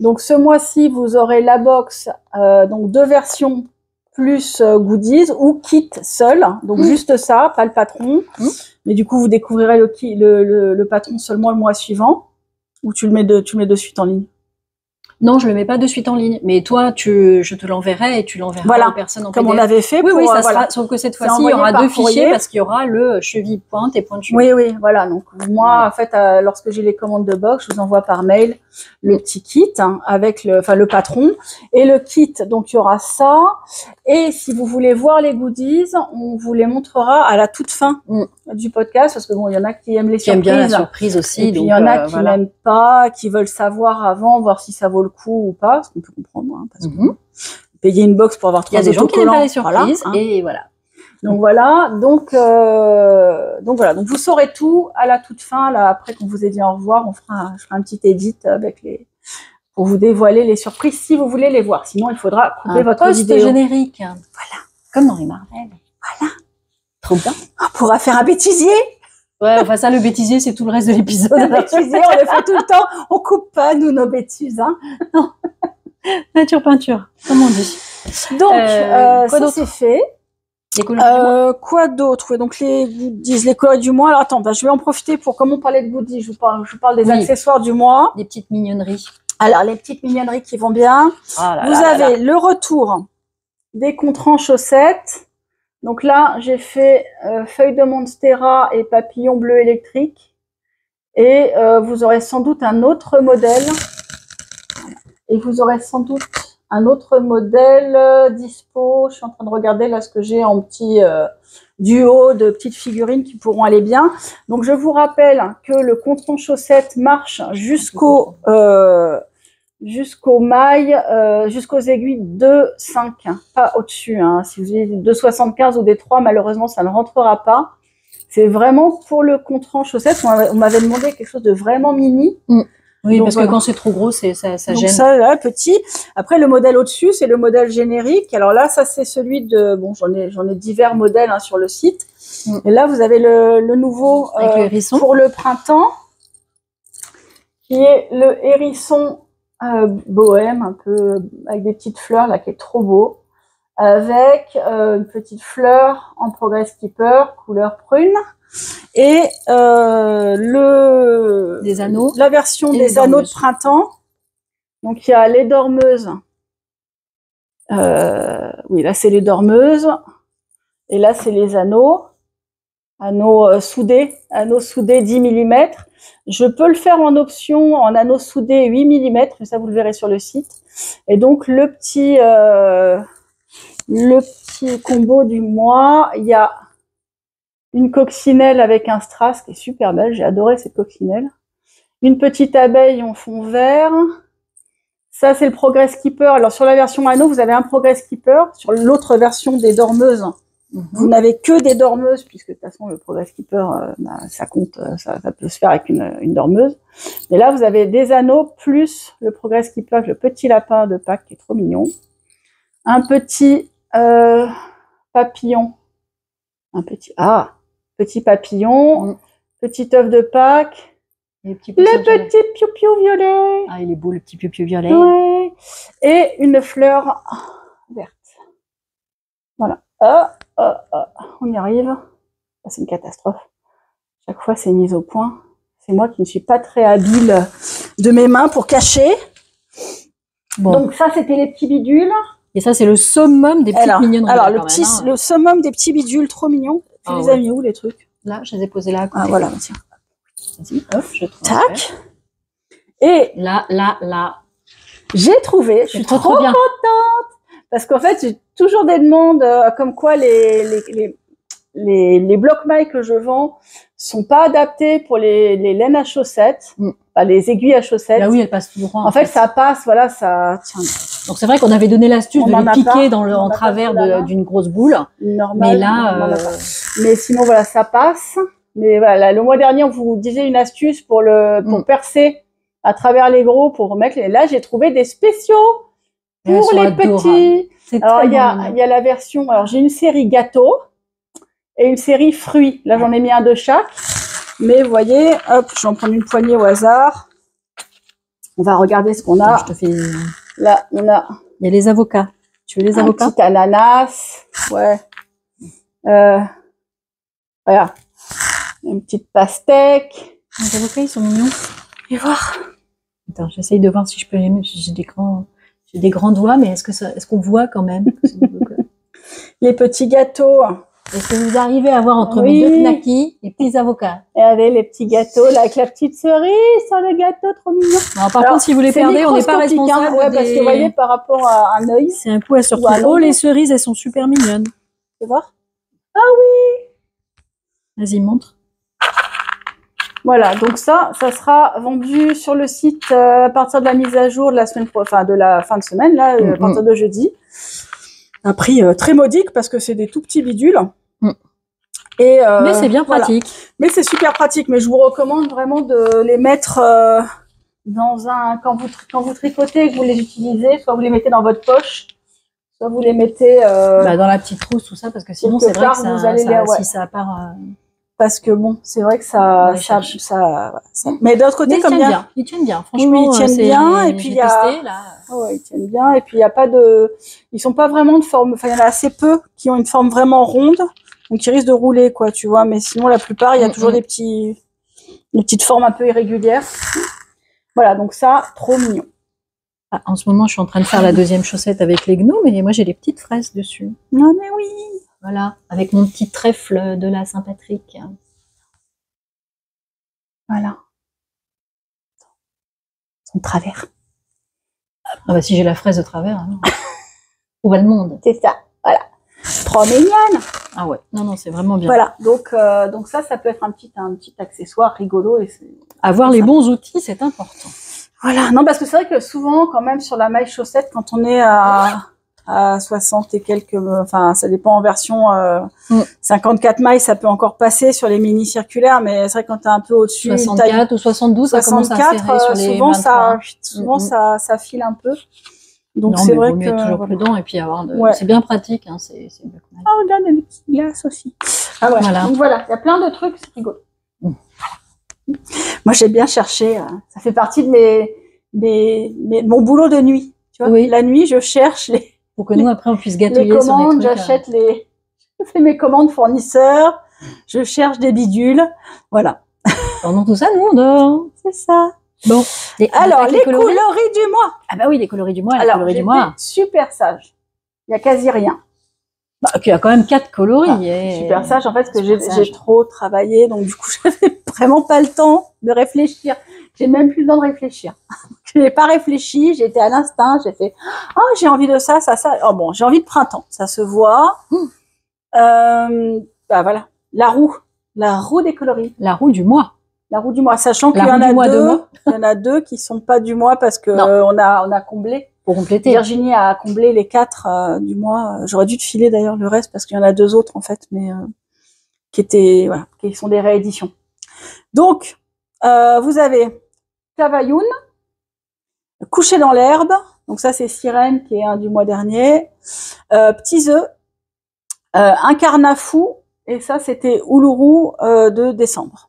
Donc ce mois-ci, vous aurez la box, donc 2 versions plus goodies ou kit seul, donc juste ça, pas le patron. Mais du coup, vous découvrirez le patron seulement le mois suivant, ou tu le mets de suite en ligne. Non, je le mets pas de suite en ligne. Mais toi, je te l'enverrai et tu l'enverras aux personnes en PDF. Comme on avait fait. Oui, ça sera. Sauf que cette fois-ci, il y aura 2 fichiers parce qu'il y aura le cheville pointe et pointe cheville. Oui, voilà. Donc moi, en fait, lorsque j'ai les commandes de box, je vous envoie par mail le petit kit avec le patron et le kit. Donc il y aura ça. Et si vous voulez voir les goodies, on vous les montrera à la toute fin du podcast parce que bon, il y en a qui aiment les surprises. Qui aiment bien la surprise aussi. Et puis il y en a qui n'aiment pas, qui veulent savoir avant, voir si ça vaut le coup ou pas, ce qu'on peut comprendre, parce que payer une box pour avoir 3 autocollants. Il y a des gens qui n'aiment pas les surprises, et voilà. Donc voilà, donc voilà, donc vous saurez tout à la toute fin, là, après qu'on vous ait dit au revoir, je ferai un petit edit avec pour vous dévoiler les surprises si vous voulez les voir. Sinon, il faudra couper votre vidéo. Générique. Voilà. Comme dans les Marvel. Voilà. Trop bien. On pourra faire un bêtisier. Ouais, enfin ça, le bêtisier, c'est tout le reste de l'épisode. Le bêtisier, on le fait tout le temps. On coupe pas, nous, nos bêtises, hein. Non. Nature peinture, comme on dit. Donc, quoi ça d'autre c'est fait. Les couleurs. Quoi d'autre? Oui, donc les goodies, les coloris du mois. Alors attends, je vais en profiter pour, comme on parlait de goodies, je vous parle des accessoires du mois. Des petites mignonneries. Alors, les petites mignonneries qui vont bien. Vous avez le retour des contres en chaussettes. Donc là, j'ai fait feuille de monstera et papillon bleu électrique. Et vous aurez sans doute un autre modèle. Et vous aurez sans doute un autre modèle dispo. Je suis en train de regarder là ce que j'ai en petit duo de petites figurines qui pourront aller bien. Donc, je vous rappelle que le contron chaussette marche jusqu'aux mailles, jusqu'aux aiguilles 2,5, pas au-dessus. Hein. Si vous avez 2,75 ou des 3, malheureusement, ça ne rentrera pas. C'est vraiment pour le contron chaussette. On m'avait demandé quelque chose de vraiment mini. Oui, donc, parce que quand c'est trop gros, ça donc gêne. Ça, là, petit. Après, le modèle au-dessus, c'est le modèle générique. Alors là, ça, c'est celui de... Bon, j'en ai divers modèles hein, sur le site. Et là, vous avez le nouveau avec le hérisson. pour le printemps, qui est le hérisson bohème, un peu avec des petites fleurs, là, qui est trop beau. Avec une petite fleur en Progress Keeper, couleur prune. Et des anneaux, la version des anneaux de printemps. Donc il y a les dormeuses. Oui, là c'est les dormeuses. Et là c'est les anneaux. Anneaux soudés 10 mm. Je peux le faire en option en anneaux soudés 8 mm, mais ça vous le verrez sur le site. Et donc le petit combo du mois, il y a une coccinelle avec un strass qui est super belle. J'ai adoré cette coccinelle. Une petite abeille en fond vert. Ça, c'est le Progress Keeper. Alors, sur la version anneau, vous avez un Progress Keeper. Sur l'autre version des dormeuses, vous n'avez que des dormeuses, puisque de toute façon, le Progress Keeper, ça compte, ça peut se faire avec une dormeuse. Mais là, vous avez des anneaux plus le Progress Keeper avec le petit lapin de Pâques qui est trop mignon. Un petit papillon. Petit papillon, petit œuf de Pâques, le petit piou-piou violet. Ah, il est beau, le petit piou-piou violet. Ouais. Et une fleur verte. Voilà. On y arrive. C'est une catastrophe. Chaque fois, c'est mis au point. C'est moi qui ne suis pas très habile de mes mains pour cacher. Bon. Donc ça, c'était les petits bidules. Et ça, c'est le summum des petites mignonneries. Alors, le summum des petits bidules, trop mignons. Tu les as mis où, les trucs? Là, je les ai posés là à côté. Ah, voilà, tiens. Vas-y, hop, je trouve. Tac. Et là. J'ai trouvé, je suis trop contente. Parce qu'en fait, j'ai toujours des demandes comme quoi les blocs-mailles que je vends sont pas adaptés pour les laines à chaussettes, les aiguilles à chaussettes. Là oui, elles passent tout droit. En fait, ça passe, voilà, ça tient. Donc c'est vrai qu'on avait donné l'astuce de les piquer en travers d'une grosse boule. Normal. Mais là, mais sinon voilà, ça passe. Mais voilà, le mois dernier, on vous disait une astuce pour percer à travers les gros, pour mettre là, j'ai trouvé des spéciaux pour les petits. Alors il y a la version. Alors j'ai une série gâteau et une série fruits. Là, j'en ai mis un de chaque. Mais vous voyez, hop, je vais en prendre une poignée au hasard. On va regarder ce qu'on a. Je te fais. Là, on a. Il y a les avocats. Tu veux les avocats? Un petit ananas. Ouais. Voilà. Une petite pastèque. Les avocats, ils sont mignons. Et voir. Attends, j'essaye de voir si je peux les mettre. J'ai des grands doigts, mais est-ce qu'on voit quand même? Les petits gâteaux. Est-ce que vous arrivez à voir entre mes deux knackis les petits avocats? Et avec les petits gâteaux, là, avec la petite cerise sur le gâteau, trop mignon. Non, par contre, si vous les perdez, on n'est pas responsable. Hein, parce que vous voyez, par rapport à un œil. C'est un coup à se retrouver. Oh, les cerises, elles sont super mignonnes. Tu vois? Ah oui! Vas-y, montre. Voilà, donc ça sera vendu sur le site à partir de la mise à jour de la semaine, de la fin de semaine, là, à partir de jeudi. Un prix très modique parce que c'est des tout petits bidules. Et, mais c'est bien pratique. Voilà. Mais c'est super pratique. Mais je vous recommande vraiment de les mettre dans un quand vous tricotez et que vous les utilisez, soit vous les mettez dans votre poche, soit vous les mettez dans la petite trousse, tout ça, parce que sinon c'est vrai que ça, si ça part. Parce que bon, c'est vrai que ça. Mais d'autre côté, comme ils tiennent bien. Franchement, oui, ils tiennent bien. Et puis il y a. Ouais, ils tiennent bien. Et puis il y a pas de. Ils sont pas vraiment de forme. Enfin, il y en a assez peu qui ont une forme vraiment ronde, donc ils risquent de rouler, quoi, tu vois. Mais sinon, la plupart, il y a toujours des petites formes un peu irrégulières. Voilà, donc ça, trop mignon. Ah, en ce moment, je suis en train de faire la deuxième chaussette avec les gnous, mais moi j'ai les petites fraises dessus. Non, mais oui. Voilà, avec mon petit trèfle de la Saint-Patrick. Voilà. Son travers. Ah bah si j'ai la fraise de travers, alors. Où va le monde? C'est ça, voilà. Trop mignonne. Ah ouais, non, c'est vraiment bien. Voilà, donc ça peut être un petit accessoire rigolo. Et avoir les bons outils, c'est important. Voilà, non, parce que c'est vrai que souvent, quand même, sur la maille chaussette, quand on est à 60 et quelques, enfin, ça dépend en version 54 mailles, ça peut encore passer sur les mini circulaires, mais c'est vrai que quand t'es un peu au-dessus, 64 ou 72, ça commence à serrer sur les souvent 23. ça file un peu. Donc c'est vrai que toujours prudent et puis avoir c'est bien pratique, hein, c'est bien. Ah, on a des petits glaces aussi. Ah ouais. Voilà. Donc voilà, il y a plein de trucs, c'est rigolo. Moi j'ai bien cherché, ça fait partie de mon boulot de nuit. Tu vois, la nuit je cherche pour que nous après on puisse gâtouiller les commandes, sur les trucs. Je fais mes commandes fournisseurs, je cherche des bidules, voilà. Pendant tout ça, nous on dort. C'est ça. Bon. Alors les coloris du mois. Ah bah oui, les coloris du mois. Alors j'étais super sage. Il y a quasi rien. Il y a quand même 4 coloris. Super sage en fait parce que j'ai trop travaillé, donc du coup j'avais vraiment pas le temps de réfléchir. J'ai même plus le temps de réfléchir. Je n'ai pas réfléchi, j'étais à l'instinct, j'ai fait « Oh, j'ai envie de ça. Oh bon, j'ai envie de printemps. » Ça se voit. Bah voilà, la roue des coloris. La roue du mois. La roue du mois, sachant qu'il y en a deux qui sont pas du mois parce que on a comblé. Pour compléter. Virginie a comblé les 4 du mois. J'aurais dû te filer d'ailleurs le reste parce qu'il y en a 2 autres en fait, mais qui sont des rééditions. Donc, vous avez Cavayoun, Coucher dans l'herbe. Donc ça c'est Sirène qui est un du mois dernier. Petits œufs, un carnafou et ça c'était Uluru de décembre.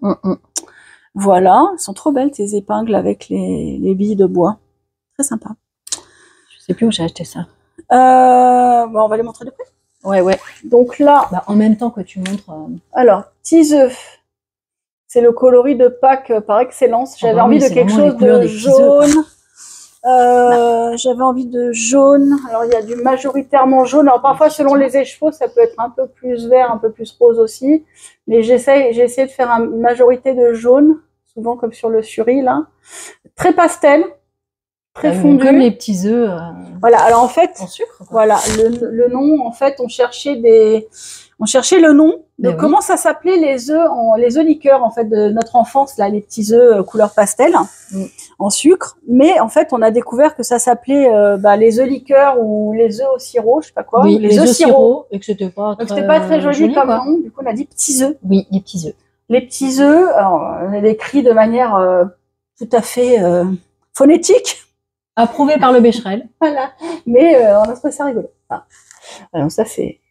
Voilà, elles sont trop belles tes épingles avec les billes de bois. Très sympa. Je sais plus où j'ai acheté ça. Bon, on va les montrer de près. Ouais. Donc là, en même temps que tu montres. Alors, petits œufs. C'est le coloris de Pâques par excellence. J'avais envie de quelque chose de jaune. J'avais envie de jaune. Alors, il y a du majoritairement jaune. Alors, parfois, selon les écheveaux, ça peut être un peu plus vert, un peu plus rose aussi. Mais j'ai essayé de faire une majorité de jaune, souvent comme sur le suri, là. Très pastel. Très fondu. Comme les petits œufs. Voilà, alors en fait, en sucre, quoi. Voilà, le nom, en fait, on cherchait le nom de comment ça s'appelait les œufs liqueurs, en fait, de notre enfance, là, les petits œufs couleur pastel, en sucre. Mais, en fait, on a découvert que ça s'appelait, les œufs liqueurs ou les œufs au sirop, je sais pas quoi. Oui, les œufs sirop. Et que c'était pas très joli comme nom. Du coup, on a dit petits œufs. Oui, les petits œufs. Les petits œufs, on a écrit de manière tout à fait phonétique. Approuvé par le Becherel. Voilà. Mais on a trouvé ça rigolo. Alors ça, c'est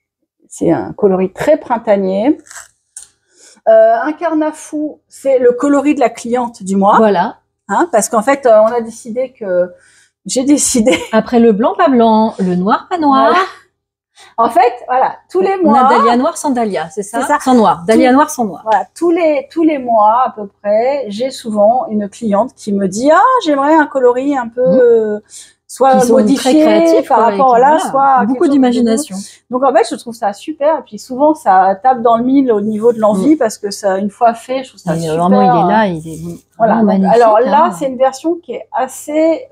un coloris très printanier. Un carnafou, c'est le coloris de la cliente du mois. Voilà. Parce qu'en fait, j'ai décidé. Après le blanc, pas blanc, le noir, pas noir. Voilà. En fait, voilà, tous les mois. On a Dahlia noir sans Dahlia, c'est ça? Sans noir. Dahlia noir sans noir. Voilà, tous les mois à peu près, j'ai souvent une cliente qui me dit j'aimerais un coloris un peu soit modifié par rapport soit beaucoup d'imagination. Donc en fait, je trouve ça super et puis souvent ça tape dans le mille au niveau de l'envie parce que ça une fois fait, je trouve ça super. Vraiment, il est là, il est voilà. magnifique. Alors là, c'est une version qui est assez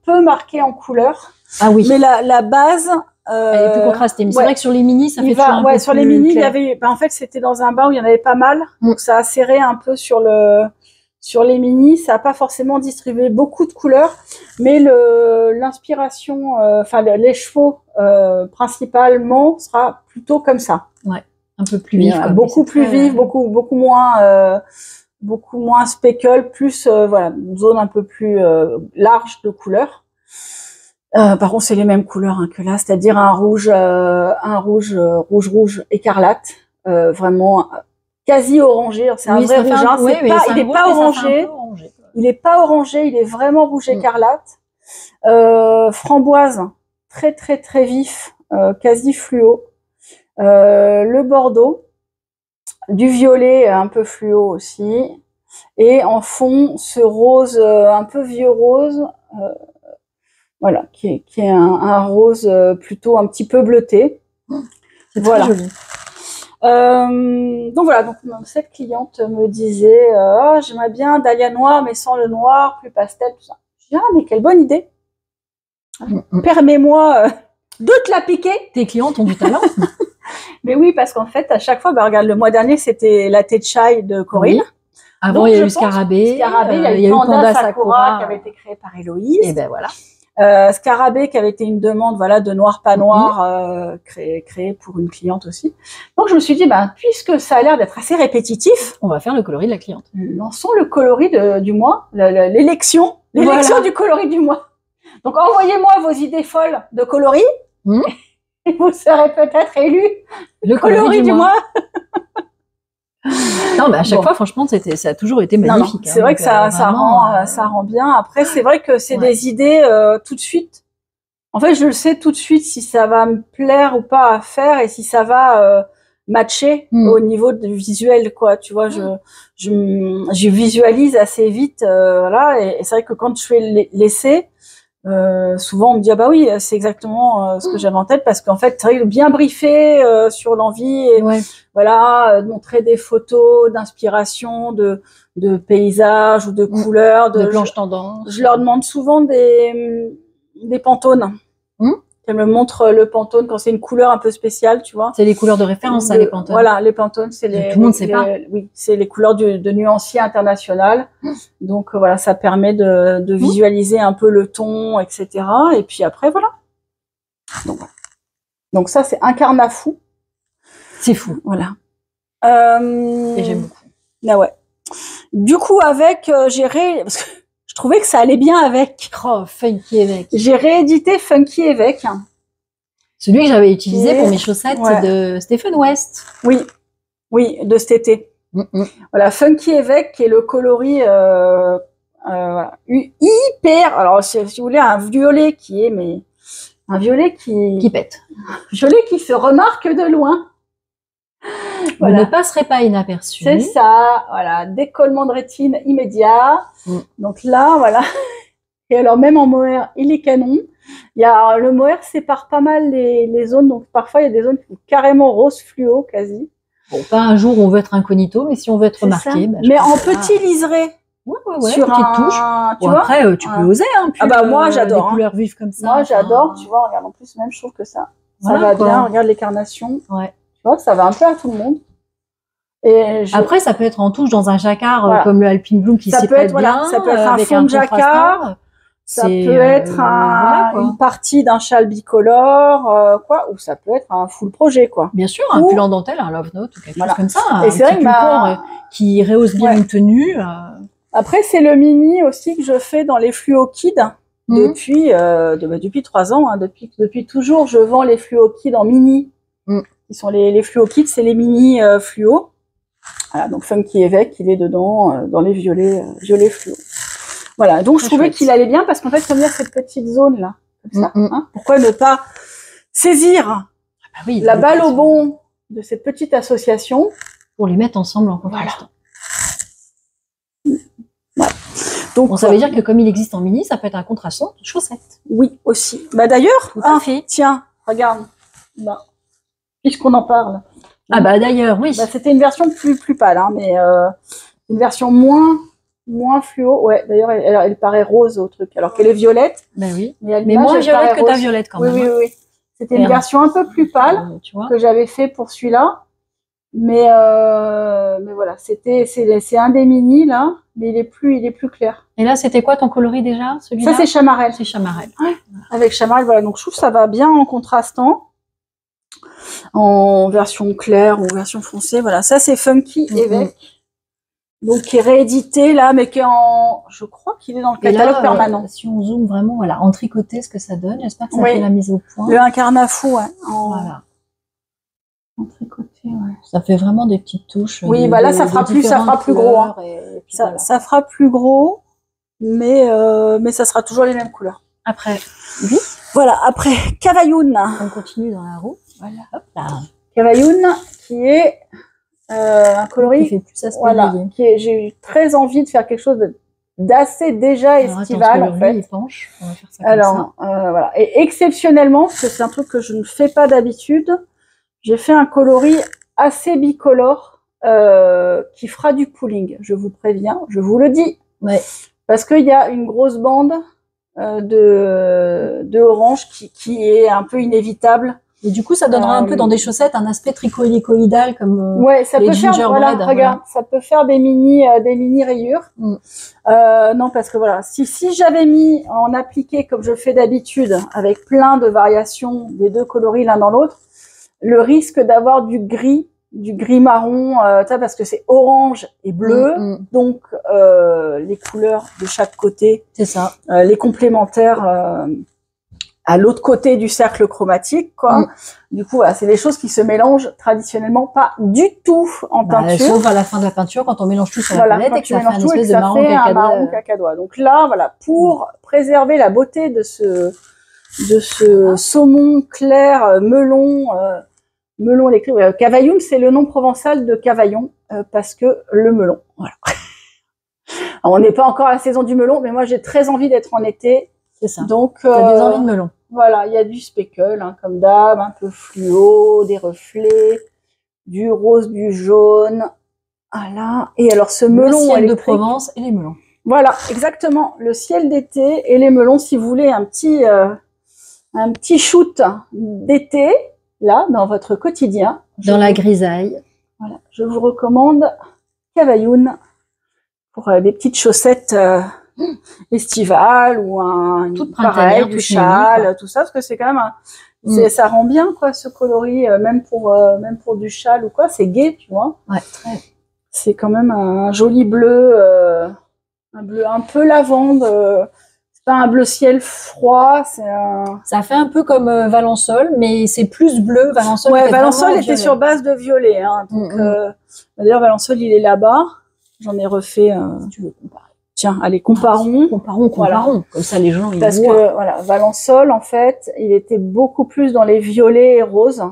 peu marquée en couleur. Ah oui. Mais la base elle est plus contrastée. Mais c'est vrai que sur les mini, ça fait toujours un peu sur les mini, il y avait, en fait, c'était dans un bain où il y en avait pas mal. Donc, ça a serré un peu sur les mini. Ça n'a pas forcément distribué beaucoup de couleurs. Mais l'inspiration, les chevaux, principalement, sera plutôt comme ça. Ouais. Un peu plus vif. Beaucoup plus vif, beaucoup moins speckle, plus voilà, une zone un peu plus large de couleurs. Par contre, c'est les mêmes couleurs hein, que là, c'est-à-dire un rouge écarlate, vraiment quasi orangé. C'est un vrai rouge, hein, il n'est pas orangé. Il n'est pas orangé, il est vraiment rouge écarlate. Framboise, très très très vif, quasi fluo. Le bordeaux, du violet un peu fluo aussi. Et en fond, ce rose, un peu vieux rose, voilà, qui est un rose plutôt un petit peu bleuté. C'est très joli. Donc voilà, donc cette cliente me disait oh, j'aimerais bien dahlia noir mais sans le noir, plus pastel, tout ça. Je dis ah mais quelle bonne idée. Permets-moi de te la piquer. Tes clientes ont du talent. Mais oui, parce qu'en fait, à chaque fois, regarde, le mois dernier, c'était la thé chai de Corinne. Oui. Avant, il y a eu Scarabée. Il y a eu Panda Sakura qui avait été créé par Héloïse. Et ben voilà. Scarabée qui avait été une demande voilà de noir pas noir créée pour une cliente aussi. Donc je me suis dit puisque ça a l'air d'être assez répétitif, on va faire le coloris de la cliente. Lançons le coloris du mois, l'élection du coloris du mois. Donc envoyez-moi vos idées folles de coloris et vous serez peut-être élu le coloris du mois. Non, mais à chaque fois, franchement, ça a toujours été magnifique. C'est vrai que ça rend bien. Après, c'est vrai que c'est des idées tout de suite. En fait, je le sais tout de suite si ça va me plaire ou pas à faire et si ça va matcher au niveau du visuel, quoi. Tu vois, je visualise assez vite, voilà. Et c'est vrai que quand je fais l'essai, souvent on me dit ah bah oui, c'est exactement ce que j'avais en tête parce qu'en fait, c'est vrai que bien briefé sur l'envie. Et, voilà, montrer des photos d'inspiration, de paysages ou de couleurs, de planches tendances. Je leur demande souvent des Pantones. Qu'elles me montrent le Pantone quand c'est une couleur un peu spéciale, tu vois. C'est les couleurs de référence, les Pantones. Voilà, les Pantones, c'est les. Tout le monde sait pas. Oui, c'est les couleurs de nuancier international. Donc voilà, ça permet de visualiser un peu le ton, etc. Et puis après voilà. Donc ça c'est un carnafou. C'est fou. Voilà. Et j'aime beaucoup. Ah ouais. Du coup, avec, parce que je trouvais que ça allait bien avec. Oh, Funky Évêque. J'ai réédité Funky Évêque. Celui que j'avais utilisé pour mes chaussettes de Stephen West. Oui, de cet été. Voilà, Funky Évêque, qui est le coloris hyper. Alors, si vous voulez, un violet qui est, mais un violet qui pète. Un violet qui se remarque de loin. Voilà. Vous ne passerez pas inaperçu. C'est ça, voilà, décollement de rétine immédiat. Donc là, voilà. Et alors même en mohair, il est canon. Le mohair sépare pas mal les zones, donc parfois il y a des zones qui sont carrément rose fluo, quasi. Bon, pas un jour où on veut être incognito, mais si on veut être remarqué. Mais en petit liseré. Sur une petite touche. Tu vois, après, tu peux oser. Moi, j'adore. Des couleurs vives comme ça. Moi, j'adore. Tu vois, regarde, en plus, même, je trouve que ça va bien. Regarde les carnations. Ouais. Tu vois, ça va un peu à tout le monde. Et après, ça peut être en touche dans un jacquard comme le Alpine Bloom qui s'y prête bien. Ça peut être un fond de jacquard. Ça peut être une partie d'un châle bicolore, ou ça peut être un full projet, quoi. Bien sûr, un pull en dentelle, un love note ou quelque chose comme ça. Et c'est vrai que qui rehausse bien une tenue. Après, c'est le mini aussi que je fais dans les fluo kids depuis 3 ans. Hein, depuis toujours, je vends les fluo kids en mini. Qui sont les fluo kids, c'est les mini fluo. Voilà, donc Funky Évêque, il est dedans dans les violets fluo. Voilà, donc je trouvais qu'il allait bien parce qu'en fait, comme il y a cette petite zone là, comme ça, pourquoi ne pas saisir la balle au bond de cette petite association pour les mettre ensemble en contrastant. Voilà. Donc, ça veut dire que comme il existe en mini, ça peut être un contrastant de chaussettes. Oui, aussi. D'ailleurs, tiens, regarde, puisqu'on en parle. D'ailleurs, oui. C'était une version plus pâle, hein, mais une version moins fluo. Ouais, d'ailleurs, elle paraît rose au truc, alors qu'elle est violette. Oui. Mais moins violette que ta violette quand même. Oui. C'était une version un peu plus pâle que j'avais fait pour celui-là. Mais voilà, c'est un des mini là, mais il est plus clair. Et là, c'était quoi ton coloris déjà, celui-là? Ça, c'est Chamarelle. C'est Chamarelle. Ouais. Avec Chamarelle, voilà. Donc je trouve que ça va bien en contrastant. en version claire ou version foncée. Voilà, ça c'est Funky Évêque. Donc qui est réédité là, mais qui est en, je crois qu'il est dans le catalogue permanent. Si on zoome vraiment, voilà, en tricoté, ce que ça donne. J'espère que ça fait la mise au point. Le incarnat fou, ouais. Voilà. En tricoté, ouais. Ça fait vraiment des petites touches. Oui, bah là ça fera plus gros. Hein. Ça fera plus gros, mais ça sera toujours les mêmes couleurs. Après, oui. Voilà, après Cavaillon. On continue dans la roue. Voilà. Hop là. Cavaillon, qui est un coloris qui fait plus aspect. J'ai eu très envie de faire quelque chose d'assez déjà estival en fait. Épanche. On va faire ça alors voilà, et exceptionnellement, parce que c'est un truc que je ne fais pas d'habitude, j'ai fait un coloris assez bicolore qui fera du pooling. Je vous préviens, je vous le dis, parce qu'il y a une grosse bande de orange qui est un peu inévitable. Et du coup, ça donnera un peu dans des chaussettes un aspect tricohélicoïdal comme ça les peut faire, gingerbread. Regarde, ça peut faire des mini rayures. Non, parce que voilà, si j'avais mis en appliqué comme je fais d'habitude, avec plein de variations des deux coloris l'un dans l'autre, le risque d'avoir du gris marron, parce que c'est orange et bleu, donc les couleurs de chaque côté, c'est ça, les complémentaires à l'autre côté du cercle chromatique, quoi. Du coup, voilà, c'est des choses qui se mélangent traditionnellement pas du tout en peinture. Sauf à la fin de la peinture, quand on mélange tout sur la palette et que ça fait un espèce de marron cacadois. Donc là, voilà, pour préserver la beauté de ce saumon clair, melon électrique. Cavaillon, c'est le nom provençal de Cavaillon, parce que le melon, voilà. Alors, on n'est pas encore à la saison du melon, mais moi, j'ai très envie d'être en été. C'est ça. Donc, t'as des envies de melon. Voilà, il y a du speckle, hein, comme d'hab, un peu fluo, des reflets, du rose, du jaune. Voilà. Et alors, ce melon le ciel de Provence et les melons. Voilà, exactement. Le ciel d'été et les melons, si vous voulez un petit shoot d'été, là, dans votre quotidien. Dans la grisaille. Voilà, je vous recommande Cavaillon pour des petites chaussettes estivales ou pareil, du châle, tout ça, parce que c'est quand même ça rend bien, quoi, ce coloris, même pour du châle ou quoi, c'est gai, tu vois. Ouais, très. C'est quand même un joli bleu, un bleu un peu lavande, c'est pas un bleu ciel froid, ça fait un peu comme Valençol, mais c'est plus bleu. Valençol, Valençol était sur base de violet, hein, donc d'ailleurs Valençol il est là-bas, j'en ai refait, si tu veux comparer. Tiens, allez, comparons. Voilà. Comme ça, les gens, ils parce voient. Que, voilà, Valençol, en fait, il était beaucoup plus dans les violets et roses.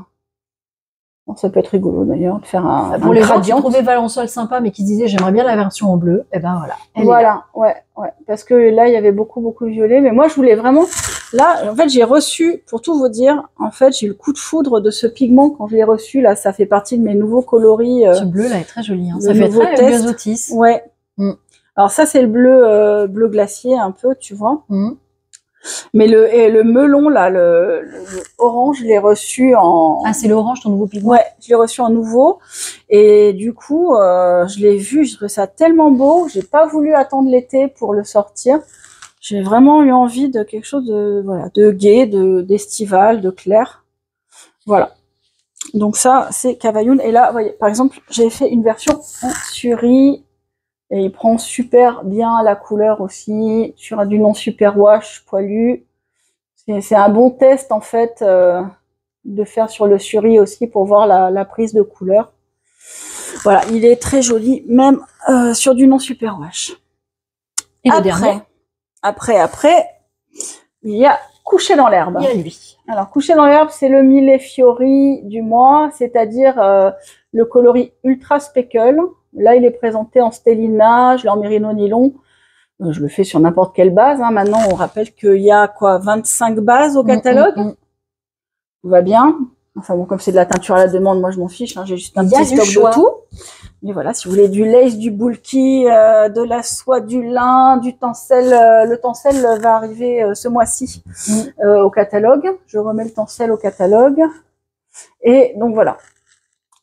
Bon, ça peut être rigolo, d'ailleurs, de faire un pour les gens qui trouvaient Valençol sympa, mais qui se disaient, j'aimerais bien la version en bleu, et ben voilà. Voilà, ouais. Parce que là, il y avait beaucoup de violet. Mais moi, je voulais vraiment... Là, en fait, j'ai reçu, pour tout vous dire, en fait, j'ai eu le coup de foudre de ce pigment quand je l'ai reçu. Là, ça fait partie de mes nouveaux coloris. Ce bleu, là, est très joli. Hein. Ça fait très Biosotis. Ouais. Alors ça, c'est le bleu glacier un peu, tu vois. Mais le melon, là, le orange, je l'ai reçu en... Ah, c'est l'orange, ton nouveau pigment? Ouais, je l'ai reçu en nouveau. Et du coup, je l'ai vu, je trouvais ça tellement beau. J'ai pas voulu attendre l'été pour le sortir. J'ai vraiment eu envie de quelque chose de gai, d'estival, de clair. Voilà. Donc ça, c'est Cavaillon. Et là, vous voyez, par exemple, j'ai fait une version en suri. Et il prend super bien la couleur aussi, sur du non super wash poilu. C'est un bon test en fait de faire sur le suri aussi pour voir la prise de couleur. Voilà, il est très joli, même sur du non super wash. Et le dernier. Après, il y a Coucher dans l'herbe. Il y a lui. Alors, Coucher dans l'herbe, c'est le Millefiori du mois, c'est-à-dire le coloris ultra speckle. Là, il est présenté en stellina, je l'ai en mérino nylon. Je le fais sur n'importe quelle base. Hein. Maintenant, on rappelle qu'il y a 25 bases au catalogue. Tout va bien. Enfin bon, comme c'est de la teinture à la demande, moi je m'en fiche. Hein. J'ai juste un petit stock de tout. Mais voilà, si vous voulez du lace, du bulky, de la soie, du lin, du tencel, le tencel va arriver ce mois-ci au catalogue. Je remets le tencel au catalogue. Et donc voilà.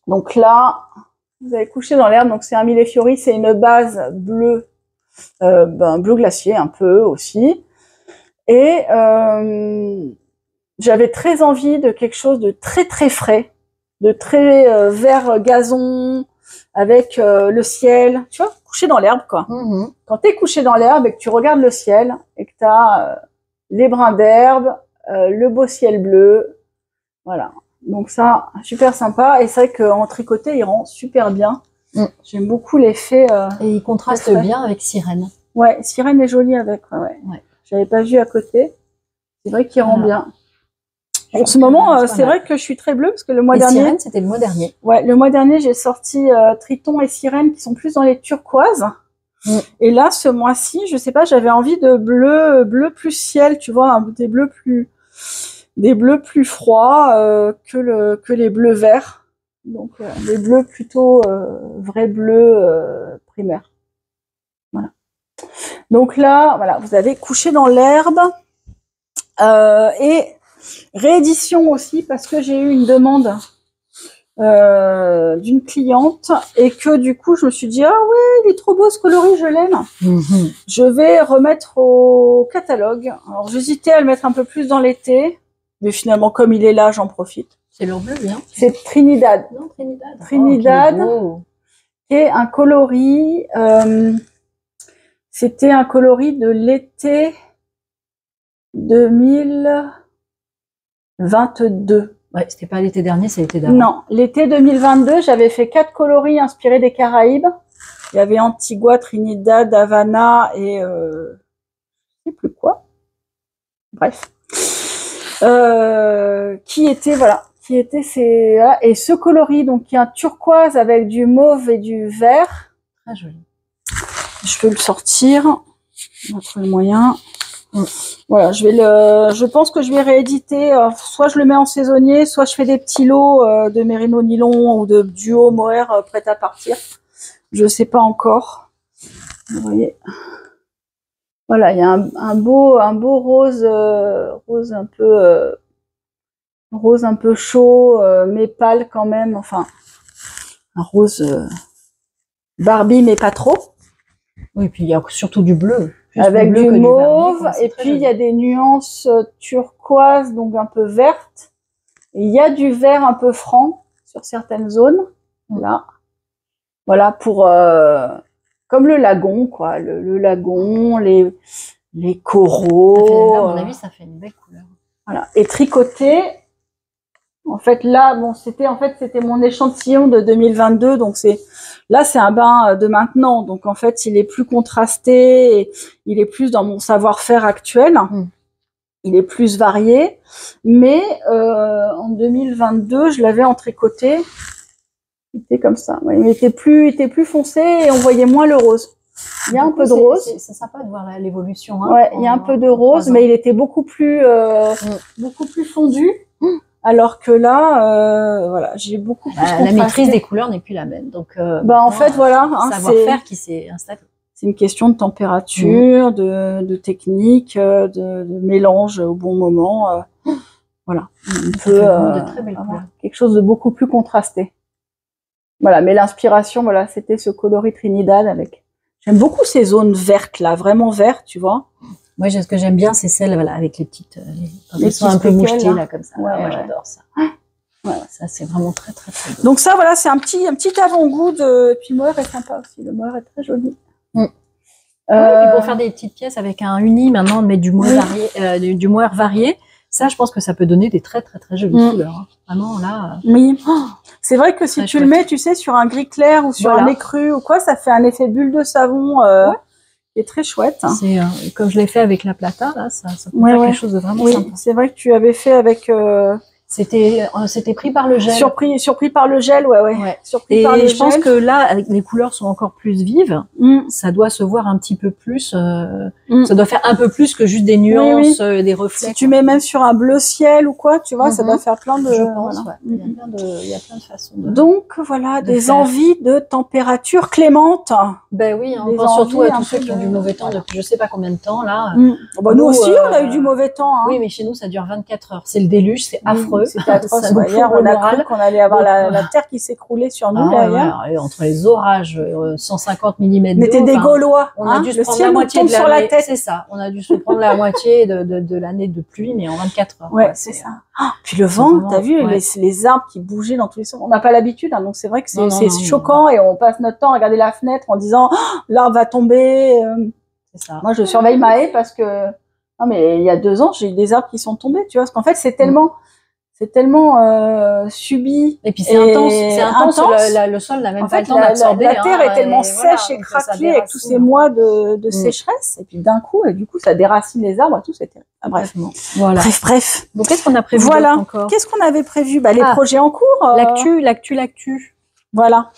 Donc là, vous avez Couché dans l'herbe. Donc c'est un Millefiori, c'est une base bleue, bleu glacier un peu aussi. Et j'avais très envie de quelque chose de très très frais. de très vert gazon, avec le ciel, tu vois, couché dans l'herbe, quoi. Quand tu es couché dans l'herbe et que tu regardes le ciel et que tu as les brins d'herbe, le beau ciel bleu, voilà. Donc ça, super sympa. Et c'est vrai qu'en tricoté, il rend super bien. J'aime beaucoup l'effet. Et il contraste bien avec Sirène. Ouais, Sirène est jolie avec. Ouais. J'avais pas vu à côté. C'est vrai qu'il rend bien. En ce moment, c'est vrai que je suis très bleue parce que le mois dernier. Sirène, c'était le mois dernier. Ouais, le mois dernier, j'ai sorti Triton et Sirène qui sont plus dans les turquoises. Et là, ce mois-ci, je sais pas, j'avais envie de bleu plus ciel, tu vois, des bleus plus froids que les bleus verts. Donc, les bleus plutôt vrais bleus primaires. Voilà. Donc là, voilà, vous avez couché dans l'herbe. Et réédition aussi, parce que j'ai eu une demande d'une cliente et que du coup, je me suis dit, ah ouais, il est trop beau ce coloris, je l'aime. Je vais remettre au catalogue. Alors, j'hésitais à le mettre un peu plus dans l'été, mais finalement, comme il est là, j'en profite. C'est leur bleu, bien. C'est Trinidad. Non, Trinidad. Trinidad, qui est un coloris, c'était un coloris de l'été 2022. Ouais, c'était pas l'été dernier, c'est l'été d'avant. Non, l'été 2022, j'avais fait 4 coloris inspirés des Caraïbes. Il y avait Antigua, Trinidad, Havana et je sais plus quoi. Bref. Qui était ces là. Et ce coloris, donc qui est un turquoise avec du mauve et du vert. Très joli. Je peux le sortir. On va trouver le moyen. Voilà, je pense que je vais rééditer. Soit je le mets en saisonnier, soit je fais des petits lots de mérino nylon ou de duo mohair prêt à partir. Je sais pas encore. Vous voyez. Voilà, il y a un beau rose un peu chaud, mais pâle quand même. Enfin, un rose Barbie, mais pas trop. Oui, puis il y a surtout du bleu. Avec du mauve, et puis il y a des nuances turquoises, donc un peu vertes. Et il y a du vert un peu franc sur certaines zones. Là. Voilà, pour comme le lagon, quoi. Le lagon, les coraux. À mon avis, ça fait une belle couleur. Voilà. Et tricoté. En fait, là, bon, c'était mon échantillon de 2022, donc c'est un bain de maintenant, donc en fait, il est plus contrasté, et il est plus dans mon savoir-faire actuel, il est plus varié, mais en 2022, je l'avais en tricoté, il était comme ça, ouais, il était plus foncé et on voyait moins le rose. Il y a un peu de rose. C'est sympa de voir l'évolution. Hein, ouais, il y a un peu de rose, mais il était beaucoup plus fondu. Alors que là, voilà, j'ai beaucoup plus la maîtrise des couleurs n'est plus la même. Donc, en fait, voilà, hein, savoir-faire qui s'est installé. C'est une question de température, de technique, de mélange au bon moment. Voilà, on peut de très belles couleurs. Quelque chose de beaucoup plus contrasté. Voilà, mais l'inspiration, voilà, c'était ce coloris Trinidad avec. J'aime beaucoup ces zones vertes là, vraiment vertes, tu vois. Moi, ce que j'aime bien, c'est celles avec les petites, quand elles sont un peu mouchetées là comme ça. Ouais, moi, j'adore ça. Ouais, ça c'est vraiment très très très beau. Donc ça, voilà, c'est un petit avant-goût de. Et puis le mohair est sympa aussi. Le mohair est très joli. Ouais, et puis pour faire des petites pièces avec un uni, maintenant, on met du mohair du mohair varié. Ça, je pense que ça peut donner des très très très jolies couleurs. Hein. Vraiment là. Oui. C'est vrai que si tu le mets, tu sais, sur un gris clair ou sur un écru ou quoi, ça fait un effet bulle de savon. Qui est très chouette. C'est comme je l'ai fait avec la plata, là, ça peut faire quelque chose de vraiment sympa. C'est vrai que tu avais fait avec. C'était pris par le gel. Surpris par le gel, ouais. Surpris par le gel. Et je pense que là, les couleurs sont encore plus vives. Ça doit se voir un petit peu plus. Ça doit faire un peu plus que juste des nuances, des reflets. Si tu mets même sur un bleu ciel ou quoi, tu vois, ça doit faire plein de. Je pense, voilà. Il y a plein de façons. Donc voilà, des envies de température clémente. Ben oui, on pense surtout à tous ceux qui ont du mauvais temps depuis je sais pas combien de temps là. Nous aussi, on a eu du mauvais temps. Hein. Oui, mais chez nous, ça dure 24 heures. C'est le déluge, c'est affreux. C'était atroce. Ça nous Hier, fout le on a moral. cru qu'on allait avoir la terre qui s'écroulait sur nous. Ah, Hier. ouais, entre les orages, 150 mm On était des enfin, Gaulois. on a dû se le prendre ciel la nous moitié tombe de sur la l'année. tête. C'est ça. On a dû se prendre la moitié de l'année de pluie, mais en 24 heures. Ouais, c'est ça. Puis le vent, vraiment, t'as vu, ouais. les arbres qui bougeaient dans tous les sens. On n'a pas l'habitude, hein, donc c'est vrai que Non, c'est non, choquant et on passe notre temps à regarder la fenêtre en disant l'arbre va tomber. C'est ça. Moi, je surveille ma haie parce que non, mais il y a 2 ans, j'ai eu des arbres qui sont tombés, tu vois, parce qu'en fait, c'est tellement subi. Et puis c'est intense. C'est intense. Le sol n'a même En pas fait, le temps d'absorber. la terre est tellement sèche et donc ça craquelée avec tous ces mois de sécheresse, et puis d'un coup, et du coup, ça déracine les arbres et tout, c'était. Ah, bref. Voilà. Bref. Donc qu'est-ce qu'on a prévu Voilà. encore? Qu'est-ce qu'on avait prévu? Bah, les projets en cours. L'actu. Voilà.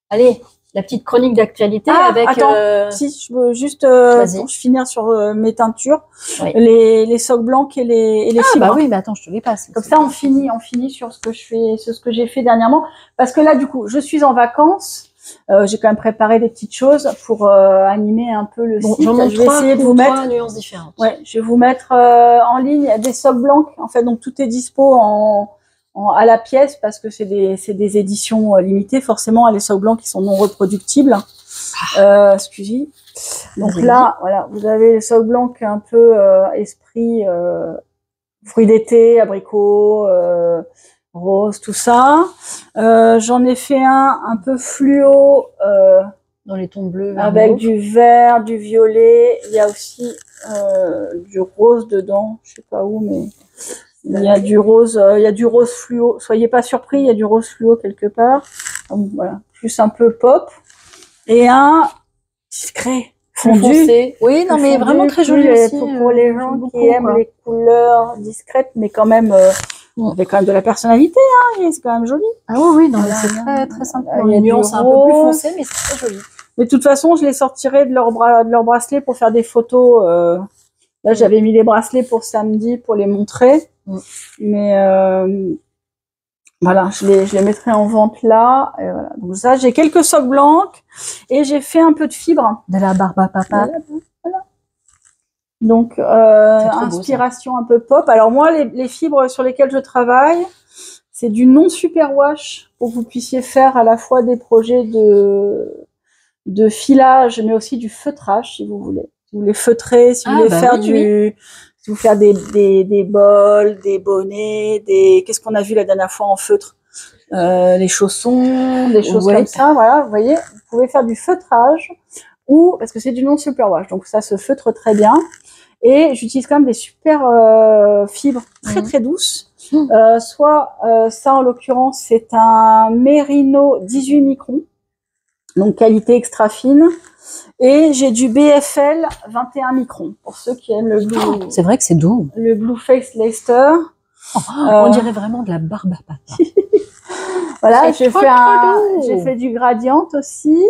Allez, la petite chronique d'actualité avec. Attends, si je veux juste pour finir sur mes teintures, oui. les socs blancs et les fibres. Bah oui, mais attends, je te les passe. Comme ça, on finit sur ce que j'ai fait dernièrement, parce que là, du coup, je suis en vacances. J'ai quand même préparé des petites choses pour animer un peu le site. Je vais essayer de vous mettre nuances différentes. Ouais, je vais vous mettre en ligne des socs blancs. En fait, donc tout est dispo à la pièce parce que c'est des éditions limitées. Forcément, les socs blancs qui sont non reproductibles. Excusez. Donc là, voilà, vous avez les socs blancs un peu esprit fruits d'été, abricots. Rose, tout ça. J'en ai fait un peu fluo dans les tons bleus avec du vert, du violet. Il y a aussi du rose dedans. Je sais pas où, mais il y a du rose. Il y a du rose fluo. Soyez pas surpris, il y a du rose fluo quelque part. Donc, voilà, plus un peu pop et un discret. Fondu. Oui, non, mais vraiment très joli aussi. Pour les gens qui aiment les couleurs discrètes, mais quand même. Avec quand même de la personnalité, hein, c'est quand même joli. Ah oui, non, c'est très, très sympa. Il y a une nuance un peu plus foncée, mais c'est très joli. Mais de toute façon, je les sortirai de leur bracelet pour faire des photos. Là, j'avais mis les bracelets pour samedi pour les montrer. Mais voilà, je les mettrai en vente là. Et voilà. Donc ça, j'ai quelques socs blancs et j'ai fait un peu de fibre. De la barbe à papa. Voilà. Donc, inspiration un peu pop. Alors moi, les fibres sur lesquelles je travaille, c'est du non-superwash pour que vous puissiez faire à la fois des projets de filage, mais aussi du feutrage, si vous voulez. Si vous voulez feutrer, si vous voulez faire si vous faire des bols, des bonnets, qu'est-ce qu'on a vu la dernière fois en feutre? Les chaussons, des choses comme ça, voilà. Vous voyez, vous pouvez faire du feutrage parce que c'est du non-superwash. Donc ça se feutre très bien. Et j'utilise quand même des super fibres très très douces. Ça en l'occurrence c'est un Merino 18 microns, donc qualité extra fine. Et j'ai du BFL 21 microns pour ceux qui aiment le blue. C'est vrai que c'est doux. Le Blue Face Leicester. On dirait vraiment de la barbe à papa. Voilà, j'ai fait du gradient aussi.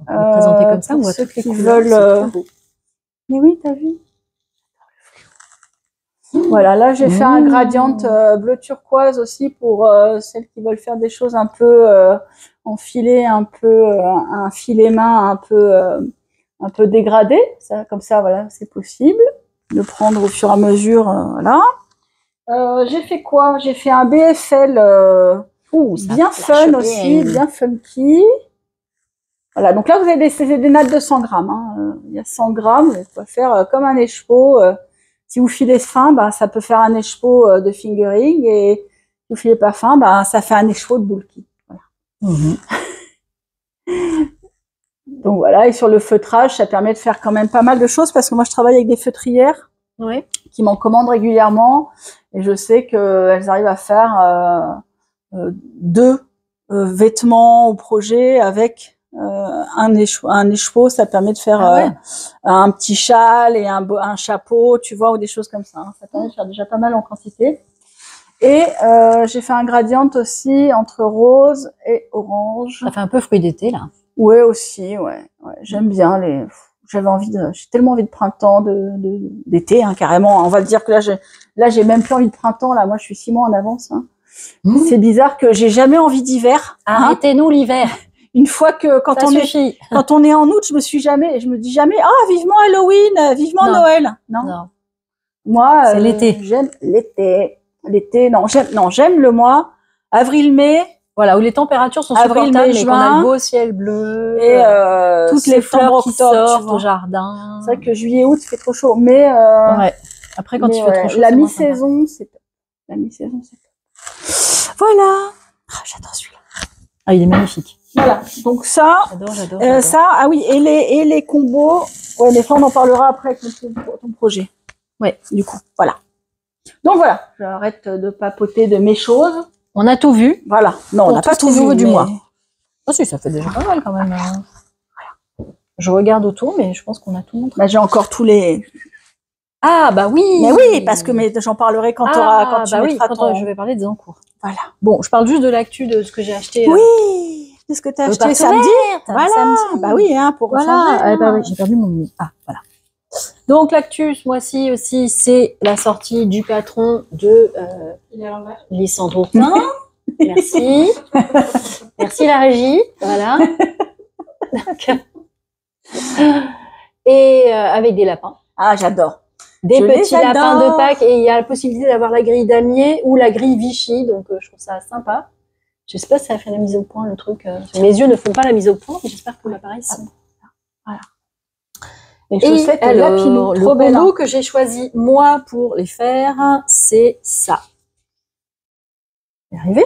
On va présenter comme ça, on voit ceux toutes les qui couleurs. veulent. Mais oui, t'as vu. Voilà, là j'ai fait un gradient bleu turquoise aussi pour celles qui veulent faire des choses un peu enfilées, un filet main un peu dégradé. Ça, comme ça, voilà, c'est possible de prendre au fur et à mesure. Voilà. J'ai fait quoi? J'ai fait un BFL bien fun aussi, bien funky. Voilà, donc là vous avez des nattes de 100 grammes. Hein. Il y a 100 grammes, vous pouvez faire comme un écheveau. Si vous filez fin, bah, ça peut faire un écheveau de fingering, et si vous filez pas fin, bah, ça fait un écheveau de bulky. Voilà. Donc voilà, et sur le feutrage, ça permet de faire quand même pas mal de choses, parce que moi je travaille avec des feutrières qui m'en commandent régulièrement, et je sais qu'elles arrivent à faire 2 vêtements au projet avec un écheveau, ça permet de faire un petit châle et un chapeau, tu vois, ou des choses comme ça. Hein. Ça permet de faire déjà pas mal en quantité. Et j'ai fait un gradient aussi entre rose et orange. Ça fait un peu fruit d'été là. Ouais, aussi, ouais. J'aime bien j'ai tellement envie de printemps, d'été, hein, carrément. On va dire que là j'ai même plus envie de printemps, là. Moi, je suis 6 mois en avance. Hein. C'est bizarre que j'ai jamais envie d'hiver. Arrêtez-nous l'hiver. Une fois que quand on est en août, je me dis jamais vivement Halloween, vivement Noël. Non. Moi, c'est l'été. J'aime l'été. L'été, non, j'aime le mois avril-mai. Voilà, où les températures sont Avril, supportables, mai, mais qu'on a le beau ciel bleu, et toutes les fleurs qui octobre, sortent au jardin. C'est vrai que juillet, août, il fait trop chaud. Mais ouais. Après, quand il fait trop chaud, la mi-saison, c'est top. La mi-saison, c'est top. Voilà. Oh, j'adore celui-là. Ah, il est magnifique. Voilà. Donc ça, j'adore. ça, ah oui, et les combos. Ouais, mais ça, on en parlera après avec ton projet. Ouais, du coup, voilà. Donc voilà, j'arrête de papoter de mes choses. On a tout vu. Voilà. Non, on n'a pas tout vu du mois. Ah si, ça fait déjà pas mal quand même. Voilà. Je regarde autour, mais je pense qu'on a tout montré. Bah, j'ai encore tous les... Ah bah oui. Mais oui, parce que j'en parlerai quand tu mettras ton... je vais parler des encours. Voilà. Bon, je parle juste de l'actu de ce que j'ai acheté. Oui, de ce que tu as acheté samedi. Voilà. Samedi. Bah oui, hein, pour voilà. Bah oui, j'ai perdu mon mini. Ah, voilà. Donc l'actu ce mois-ci aussi, c'est la sortie du patron de Lysandre Autain. Merci. Merci la régie. Voilà. Et avec des lapins. Ah, j'adore. Des petits lapins de Pâques, et il y a la possibilité d'avoir la grille damier ou la grille Vichy, donc je trouve ça sympa. J'espère que ça a fait la mise au point, le truc. Mes yeux ne font pas la mise au point, mais j'espère que l'appareil, c'est... Voilà. Les chaussettes Lapinou, le combo que j'ai choisi, moi, pour les faire, c'est ça. C'est arrivé.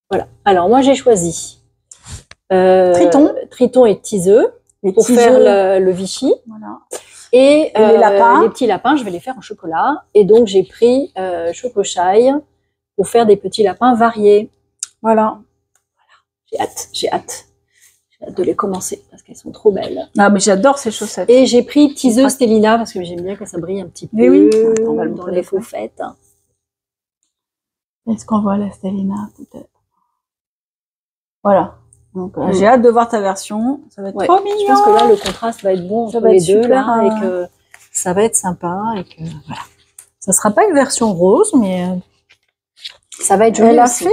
Voilà. Alors, moi, j'ai choisi Triton et Tiseux pour faire le Vichy. Voilà. Et les petits lapins, je vais les faire en chocolat. Et donc, j'ai pris Chocochaille pour faire des petits lapins variés. Voilà. J'ai hâte de les commencer parce qu'elles sont trop belles. Ah, mais j'adore ces chaussettes. Et j'ai pris Tiseux Stélina parce que j'aime bien que ça brille un petit peu dans les fauvettes. Est-ce qu'on voit la Stélina peut-être? Voilà. Donc, j'ai hâte de voir ta version. Ça va être trop mignon. Je pense que là, le contraste va être bon entre les deux là, et que ça va être sympa et que voilà. Ça sera pas une version rose, mais ça va être joli. Elle a fait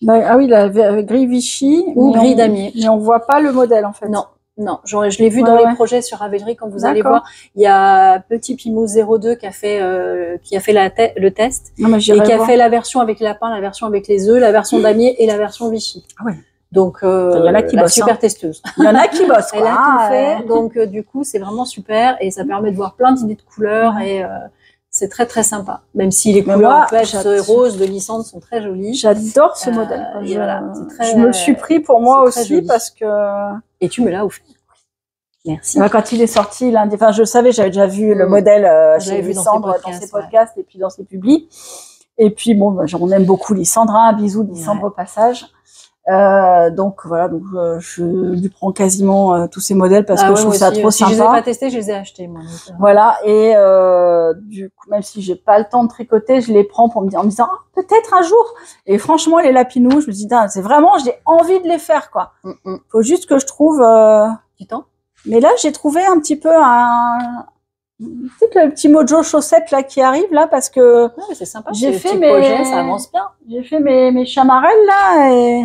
la grille Vichy ou grille damier. Mais on voit pas le modèle en fait. Non, je l'ai vu dans les projets sur Ravelry quand vous allez voir. Il y a Petit Pimou 02 qui a fait le test et qui a fait la version avec les lapins, la version avec les œufs, la version damier et la version Vichy. Ah ouais. Donc il y en a qui bossent, super testeuse. Il y en a qui bossent. Elle a tout fait. Donc du coup c'est vraiment super et ça permet de voir plein d'idées de couleurs et c'est très très sympa. Même si les couleurs pêche et roses de Lysandre sont très jolies. J'adore ce modèle. Je me le suis pris pour moi aussi parce que. Et tu me l'as offert. Merci. Quand il est sorti lundi, enfin je savais, j'avais déjà vu le modèle chez Lysandre dans ses podcasts et puis dans ses publis. Et puis bon, on aime beaucoup Lysandre, un bisou de Lysandre au passage. Donc voilà, je lui prends quasiment tous ces modèles parce que je trouve ça trop sympa. Si je les ai pas testés, je les ai achetés moi. Voilà, et du coup, même si j'ai pas le temps de tricoter, je les prends en me disant peut-être un jour. Et franchement, les lapinous, je me dis c'est vraiment, j'ai envie de les faire quoi. Faut juste que je trouve du temps. Mais là, j'ai trouvé un petit peu le petit mojo chaussette là qui arrive là parce que c'est sympa. J'ai fait mes projets, ça avance bien. J'ai fait mes chamarelles là et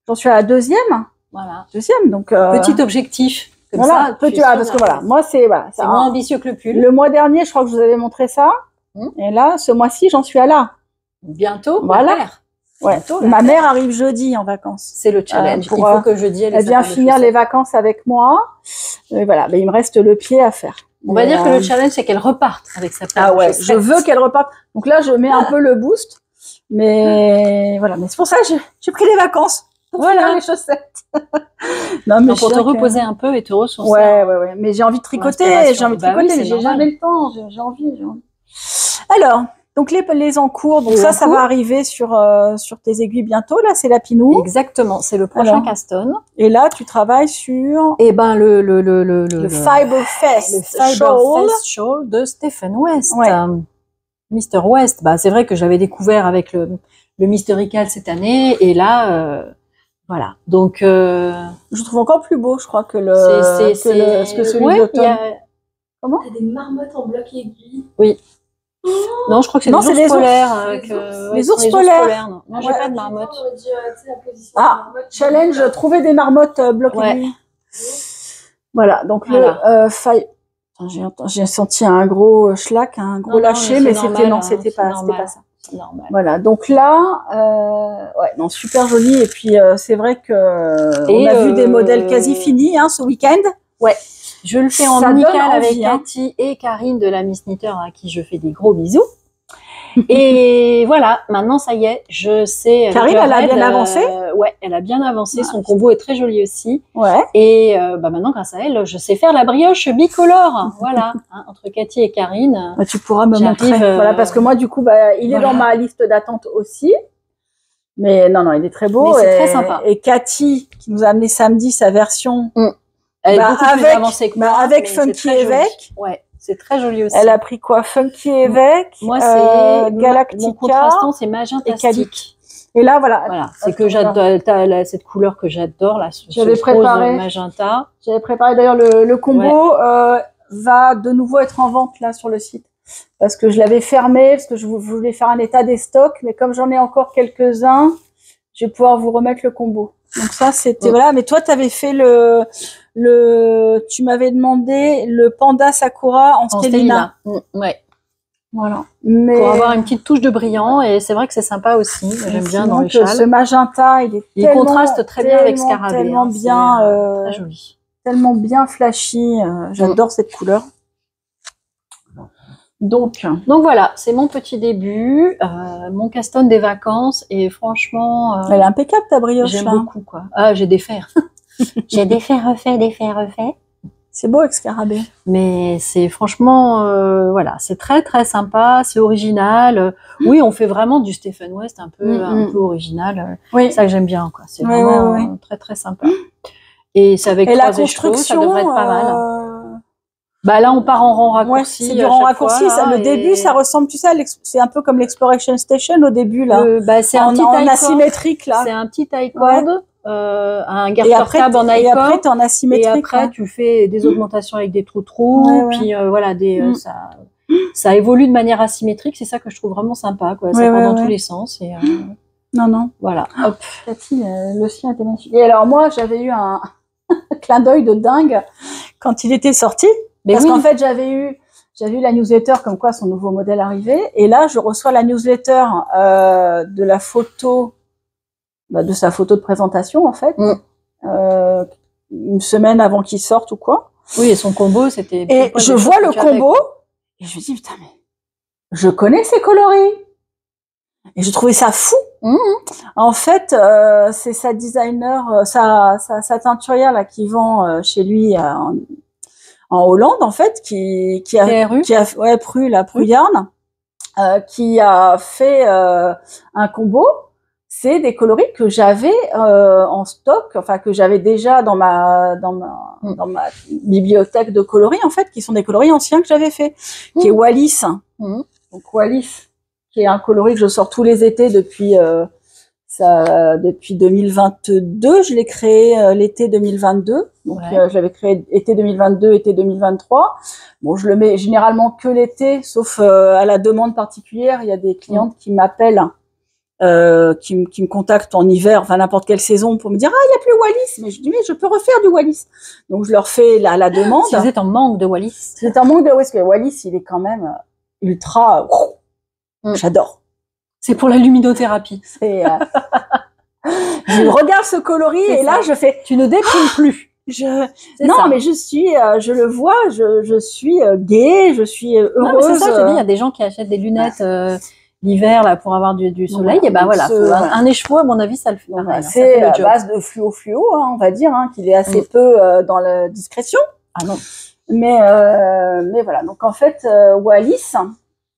j'en suis à la deuxième. Voilà. Deuxième, donc petit objectif. Comme voilà, parce que voilà, moi c'est moins ambitieux que le pull. Le mois dernier, je crois que je vous avais montré ça. Et là, ce mois-ci, j'en suis à là. Bientôt. Voilà. Ma mère arrive jeudi en vacances. C'est le challenge. Il faut que jeudi elle vient finir les vacances avec moi. Et voilà, il me reste le pied à faire. On va dire que le challenge, c'est qu'elle reparte avec sa paire. Ah ouais, je veux qu'elle reparte. Donc là, je mets un peu le boost. Mais voilà, mais c'est pour ça que j'ai pris les vacances. Pour finir les chaussettes. Non, mais pour te reposer un peu et te ressourcer. Ouais. Mais j'ai envie de tricoter. Mais j'ai jamais le temps. J'ai envie. Alors, donc les encours, donc ça va arriver sur tes aiguilles bientôt. Là, c'est Lapinou. Exactement, c'est le prochain Caston. Et là, tu travailles sur le Fiber Fest Shawl de Stephen West. Mr. West. C'est vrai que j'avais découvert avec le Mysterical cette année et là voilà. Donc je trouve encore plus beau, je crois que celui d'automne. Comment? T'as des marmottes en bloc aiguille. Oui. Non, je crois que c'est des ours polaires. Les ours polaires. Non, j'ai pas de marmotte. Challenge, trouver des marmottes bloc aiguille. Voilà, donc Voilà. j'ai senti un gros schlack, un gros lâcher, mais c'était pas ça. C'est normal. Voilà, donc là, ouais, non, super joli. Et puis c'est vrai que on a vu des modèles quasi finis ce week-end. Ouais, je le fais en amical avec Cathy et Karine de la Miss Knitter, à qui je fais des gros bisous. Et voilà, maintenant ça y est, je sais. Karine, elle a bien avancé. Ouais, elle a bien avancé. Son combo est très joli aussi. Ouais. Et maintenant, grâce à elle, je sais faire la brioche bicolore. Voilà, entre Cathy et Karine. Tu pourras me montrer. Voilà, parce que moi, du coup, il est dans ma liste d'attente aussi. Mais non, il est très beau. C'est très sympa. Et Cathy, qui nous a amené samedi sa version. Elle est beaucoup plus avancée que moi. Avec Funky Évêque. Ouais. C'est très joli aussi. Elle a pris quoi? Funky Évêque. Moi, c'est Galactica. Mon contrastant, c'est Magentastique. Et là, voilà. Voilà. C'est que j'adore, t'as cette couleur que j'adore, là. J'avais préparé. Magenta. J'avais préparé d'ailleurs le combo, va de nouveau être en vente, là, sur le site. Parce que je l'avais fermé, parce que je voulais faire un état des stocks, mais comme j'en ai encore quelques-uns, je vais pouvoir vous remettre le combo. Donc ça, c'était, voilà. Mais toi, t'avais fait tu m'avais demandé le Panda Sakura en Stélina. Ouais. Voilà. Mais pour avoir une petite touche de brillant, et c'est vrai que c'est sympa aussi. J'aime bien dans le châle. Ce magenta, il contraste très bien avec Scarabée. Tellement bien, très joli. Tellement bien flashy. J'adore cette couleur. Donc voilà, c'est mon petit début, mon Caston des vacances, et franchement, elle est impeccable ta brioche. J'aime beaucoup quoi. Ah, j'ai des fers. J'ai des fers refaits. C'est beau avec Scarabée. Mais c'est franchement, voilà, c'est très très sympa, c'est original. Oui, on fait vraiment du Stephen West un peu original. C'est ça que j'aime bien quoi. C'est vraiment très très sympa. Et c'est avec 3 écheveaux, ça devrait être pas mal. Là, on part en rang raccourci. C'est du rang raccourci. Le début, ça ressemble, tu sais, c'est un peu comme l'Exploration Station au début, là. C'est un petit en asymétrique, là. C'est un petit tie-cord, un garter tab en et après, t'es en asymétrique. Et après, tu fais des augmentations avec des trous-trous, puis voilà, ça évolue de manière asymétrique. C'est ça que je trouve vraiment sympa, quoi. Ça part dans tous les sens. Et, non. Voilà. Hop. Cathy, le sien était magnifique. Et alors, moi, j'avais eu un clin d'œil de dingue quand il était sorti. Parce qu'en fait, j'avais eu la newsletter comme quoi son nouveau modèle arrivait. Et là, je reçois la newsletter de la photo, de sa photo de présentation, en fait. Une semaine avant qu'il sorte ou quoi. Oui, et son combo, c'était... Et je vois le combo, et je me dis, putain, mais je connais ces coloris. Et j'ai trouvé ça fou. En fait, c'est sa designer, sa teinturière là qui vend chez lui en Hollande, en fait, qui a Pru Yarn, qui a fait un combo. C'est des coloris que j'avais en stock, enfin que j'avais déjà dans ma bibliothèque de coloris, en fait, qui sont des coloris anciens que j'avais fait, qui est Wallis. Donc Wallis, qui est un coloris que je sors tous les étés depuis 2022. Je l'ai créé l'été 2022. Donc je l'avais créé été 2022, été 2023. Bon, je le mets généralement que l'été, sauf à la demande particulière. Il y a des clientes qui m'appellent, qui me contactent en hiver, enfin n'importe quelle saison, pour me dire il y a plus Wallis. Mais je dis mais je peux refaire du Wallis. Donc je leur fais la demande. Si vous êtes en manque de Wallis. C'est un manque de Wallis, parce que Wallis il est quand même ultra. J'adore. C'est pour la luminothérapie. Je regarde ce coloris et là je fais. Tu ne déprimes plus. Mais je le vois, je suis gaie, je suis heureuse. Non, c'est ça, je te dis, il y a des gens qui achètent des lunettes l'hiver là pour avoir du soleil. Et voilà, un écheveau à mon avis ça le fait. C'est à base de fluo, on va dire, qu'il est assez peu dans la discrétion. Ah non. Mais voilà. Donc en fait, Wallis,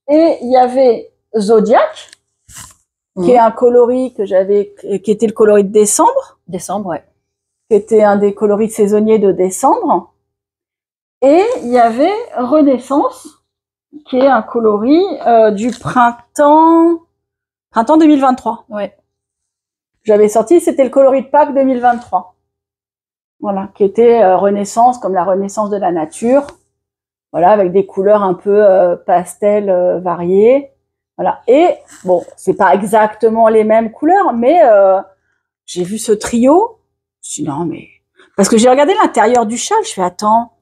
et il y avait Zodiac. Qui est un coloris qui était le coloris de décembre. Décembre, ouais. Qui était un des coloris saisonniers de décembre. Et il y avait Renaissance, qui est un coloris du printemps 2023. Ouais. J'avais sorti, c'était le coloris de Pâques 2023. Voilà, qui était Renaissance, comme la renaissance de la nature. Voilà, avec des couleurs un peu pastel variées. Voilà. Et bon, c'est pas exactement les mêmes couleurs, mais j'ai vu ce trio. Je me suis dit, non, mais Parce que j'ai regardé l'intérieur du châle, je fais attends,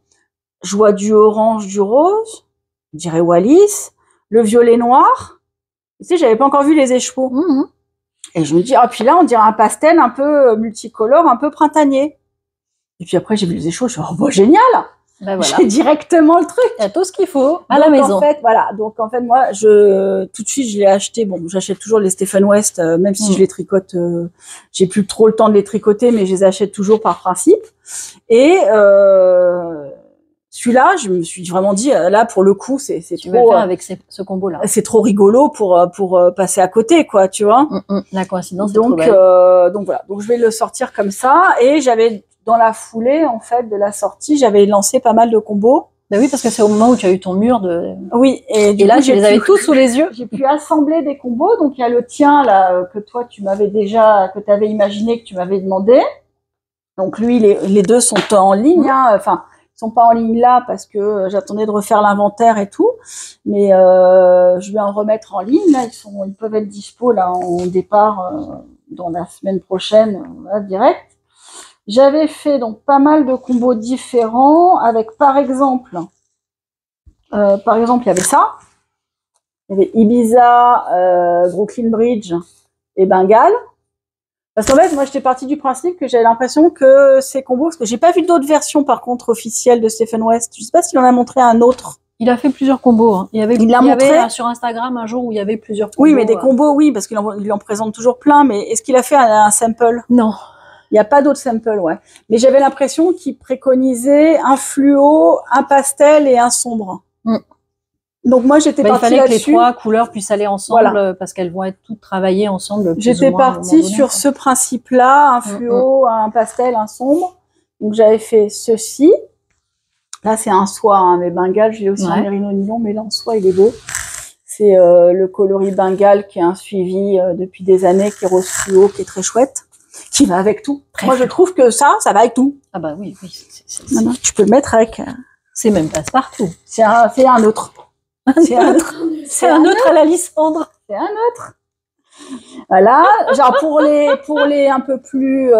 je vois du orange, du rose, je dirais Wallis, le violet noir. Tu sais, j'avais pas encore vu les écheveaux. Et je me dis, ah, puis là, on dirait un pastel un peu multicolore, un peu printanier. Et puis après, j'ai vu les écheveaux, je me suis dit, oh, bah, génial! Ben voilà. J'ai directement le truc. Il y a tout ce qu'il faut à la maison. En fait, voilà. Donc, en fait, moi, tout de suite, je l'ai acheté. Bon, j'achète toujours les Stephen West, même si je les tricote, j'ai plus trop le temps de les tricoter, mais je les achète toujours par principe. Et, celui-là, je me suis vraiment dit, là, pour le coup, c'est Tu trop. vas le faire avec ce combo-là. C'est trop rigolo pour passer à côté, quoi, tu vois. La coïncidence, Donc, c'est trop belle. donc voilà. Donc, je vais le sortir comme ça. Et j'avais, dans la foulée, en fait, de la sortie, j'avais lancé pas mal de combos. Ben oui, parce que c'est au moment où tu as eu ton mur de. Oui. Et là, je les avais tous sous les yeux. J'ai pu assembler des combos. Donc, il y a le tien, là, que toi, tu avais imaginé, que tu m'avais demandé. Donc, lui, les deux sont en ligne, hein. Enfin, ils sont pas en ligne là parce que j'attendais de refaire l'inventaire et tout. Mais, je vais en remettre en ligne, là. Ils peuvent être dispo, là, en départ, dans la semaine prochaine, là, direct. J'avais fait donc pas mal de combos différents avec par exemple, il y avait ça, il y avait Ibiza, Brooklyn Bridge et Bengale. Parce qu'en fait, moi j'étais partie du principe que j'avais l'impression que ces combos, parce que j'ai pas vu d'autres versions par contre officielles de Stephen West. Je sais pas s'il en a montré un autre. Il a fait plusieurs combos. Hein. Il y avait sur Instagram un jour où il y avait plusieurs combos. Oui, mais des combos, oui, parce qu'il en présente toujours plein. Mais est-ce qu'il a fait un sample? Non. Il n'y a pas d'autres samples, ouais. Mais j'avais l'impression qu'il préconisait un fluo, un pastel et un sombre. Donc moi, j'étais partie là-dessus. Il fallait que les trois couleurs puissent aller ensemble parce qu'elles vont être toutes travaillées ensemble. J'étais partie sur ce principe-là, un fluo, un pastel, un sombre. Donc j'avais fait ceci. Là, c'est un soie, hein, mais Bengale, je l'ai aussi en mérino nylon, mais là, en soie, il est beau. C'est le coloris Bengale qui est un suivi depuis des années, qui est rose fluo, qui est très chouette. Qui va avec tout. Moi, je trouve que ça va avec tout. Ah bah oui. Non, tu peux le mettre avec. C'est même passe-partout. C'est un autre. C'est un autre. C'est un autre à la Lysandre. C'est un autre. Voilà. Genre pour les un peu plus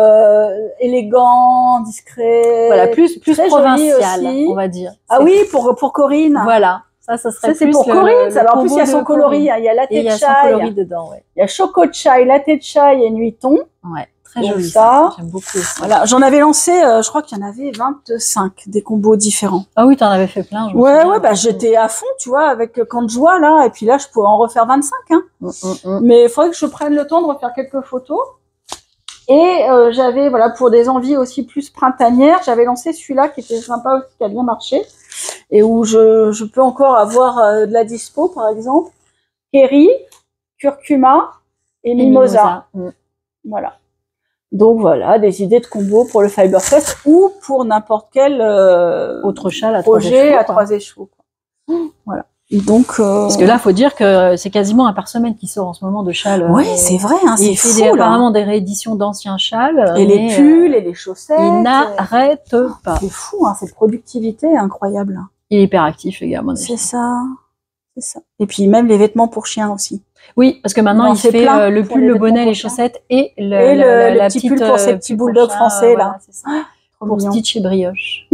élégants, discrets. Voilà, plus provincial, on va dire. Ah oui, pour Corinne. Voilà. Ça serait c'est pour Corinne. Ça, en plus, il y a son coloris. Il y a latte de chai. Il y a son coloris dedans, ouais. Il y a choco de chai, latte de chai et nuiton. Ouais. Très joli, ça. J'aime beaucoup. Voilà, j'en avais lancé, je crois qu'il y en avait 25 des combos différents. Ah oui, t'en avais fait plein. Ouais, bah j'étais à fond, tu vois, avec quand je vois là, et puis là je pourrais en refaire 25. Hein. Mais il faudrait que je prenne le temps de refaire quelques photos. Et j'avais, voilà, pour des envies aussi plus printanières, j'avais lancé celui-là qui était sympa aussi, qui a bien marché, et où je peux encore avoir de la dispo, par exemple, Kerry, curcuma et mimosa. Voilà. Donc voilà, des idées de combos pour le Fiberfest ou pour n'importe quel autre châle à projet à 3 écheveaux. Voilà. Donc parce que là, faut dire que c'est quasiment un par semaine qui sort en ce moment de châles. Ouais, c'est vrai, hein, c'est fou. Il fait apparemment des rééditions d'anciens châles. Et les pulls et les chaussettes. Il n'arrête pas. C'est fou, hein, cette productivité incroyable. Il est hyper actif, les gars. C'est ça. C'est ça. Et puis même les vêtements pour chiens aussi. Oui, parce que maintenant il fait le pull, le bonnet, les chaussettes et le petit pull pour ces petits bulldogs français là. C'est ça. Pour Stitch et Brioche.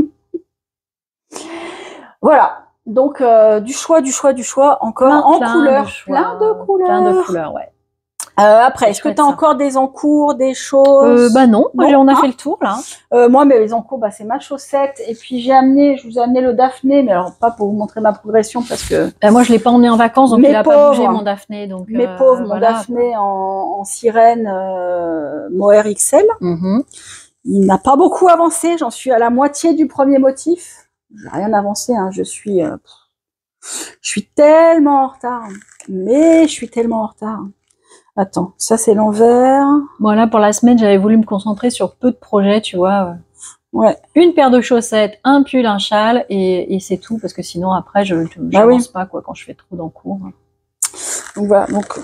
Voilà. Donc du choix encore en couleurs, plein de couleurs, ouais. Après, est-ce que tu as encore des encours, des choses? Bah non, on a fait le tour là. Moi, mais les encours, bah c'est ma chaussette. Et puis je vous ai amené le Daphné, mais alors pas pour vous montrer ma progression parce que. Moi, je l'ai pas emmené en vacances, donc il a pas bougé mon Daphné. Donc mes pauvres, mon Daphné en sirène Mohair XL. Il n'a pas beaucoup avancé. J'en suis à la moitié du premier motif. J'ai rien avancé. Hein. Je suis tellement en retard. Mais je suis tellement en retard. Attends, ça c'est l'envers. Voilà, pour la semaine, j'avais voulu me concentrer sur peu de projets, tu vois. Ouais. Une paire de chaussettes, un pull, un châle, et c'est tout, parce que sinon après, je n'avance pas quoi quand je fais trop d'encours. Donc voilà, donc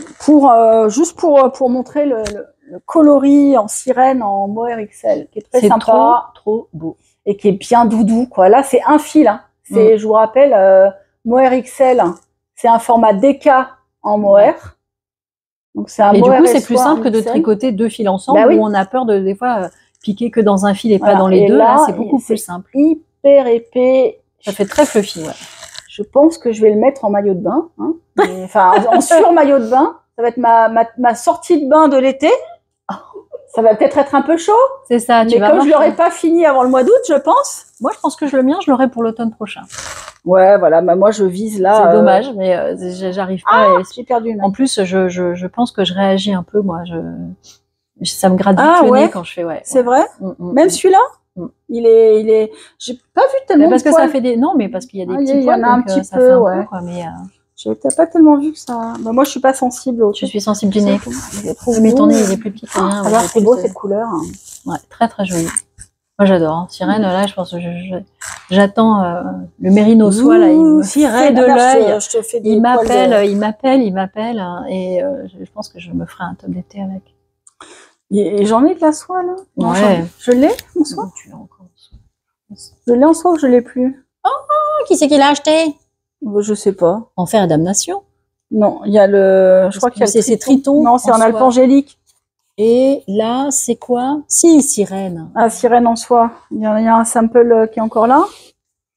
juste pour montrer le coloris en sirène en Mohair XL, qui est très sympa. C'est trop beau. Et qui est bien doudou, quoi. Là, c'est un fil. Hein. Je vous rappelle, Mohair XL, c'est un format DK en mohair. Donc c'est un et du coup, c'est plus simple que de tricoter deux fils ensemble, où on a peur des fois piquer que dans un fil et pas dans les deux. Là, c'est beaucoup plus simple. Hyper épais. Ça fait très fluffy, ouais. Je pense que je vais le mettre en maillot de bain. Hein. Enfin, en sur-maillot de bain. Ça va être ma sortie de bain de l'été. Ça va peut-être être un peu chaud. C'est ça. Mais comme je l'aurai pas fini avant le mois d'août, je pense. Moi, je pense que le mien, je l'aurai pour l'automne prochain. Ouais, voilà. Bah, moi, je vise là. C'est dommage, mais j'arrive pas. J'ai perdu. En plus, je pense que je réagis un peu, moi. Ça me gratte vite le nez quand je fais. Ouais. C'est vrai. Même celui-là. Il est. J'ai pas vu tellement. Mais parce que ça fait des. Non, mais parce qu'il y a des petits poils. Il y en a un petit peu, ouais. Mais j'ai pas tellement vu que ça. Bah, moi, je suis pas sensible. Je suis sensible du nez. Mais ton nez, il est plus petit que le mien. Alors, c'est beau cette couleur. Ouais, très très joli. Moi, j'adore. Hein. Sirène, là, je pense que j'attends le mérino soie là. Il me Sirène de l'œil. Il m'appelle, et je pense que je me ferai un top d'été avec. Et j'en ai de la soie là. Ouais. Je l'ai en soie. Tu l'as encore en soie. Je l'ai en soie ou je l'ai plus? Oh, qui c'est qui l'a acheté? Je sais pas. En fer et damnation. Non, il y a le. Je crois qu'il y a c'est Triton. Non, c'est en alpangélique. Et là, c'est quoi? Si, Sirène. Ah, Sirène en soie. Il y a un sample qui est encore là.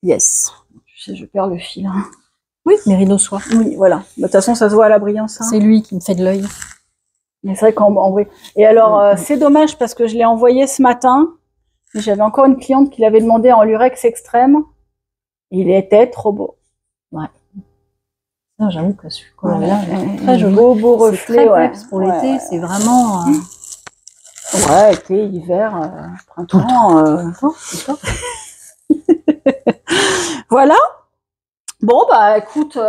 Yes. Je perds le fil. Hein. Oui, mérino soie. Oui, voilà. De toute façon, ça se voit à la brillance. Hein. C'est lui qui me fait de l'œil. Mais c'est vrai qu'en vrai. Et alors, c'est dommage parce que je l'ai envoyé ce matin. J'avais encore une cliente qui l'avait demandé en lurex extrême. Il était trop beau. Ouais. Non, j'avoue que ce color-là, très joli. Beau reflet, ouais. Pour l'été, c'est vraiment. Ouais, été, hiver, printemps. Voilà. Bon, bah écoute,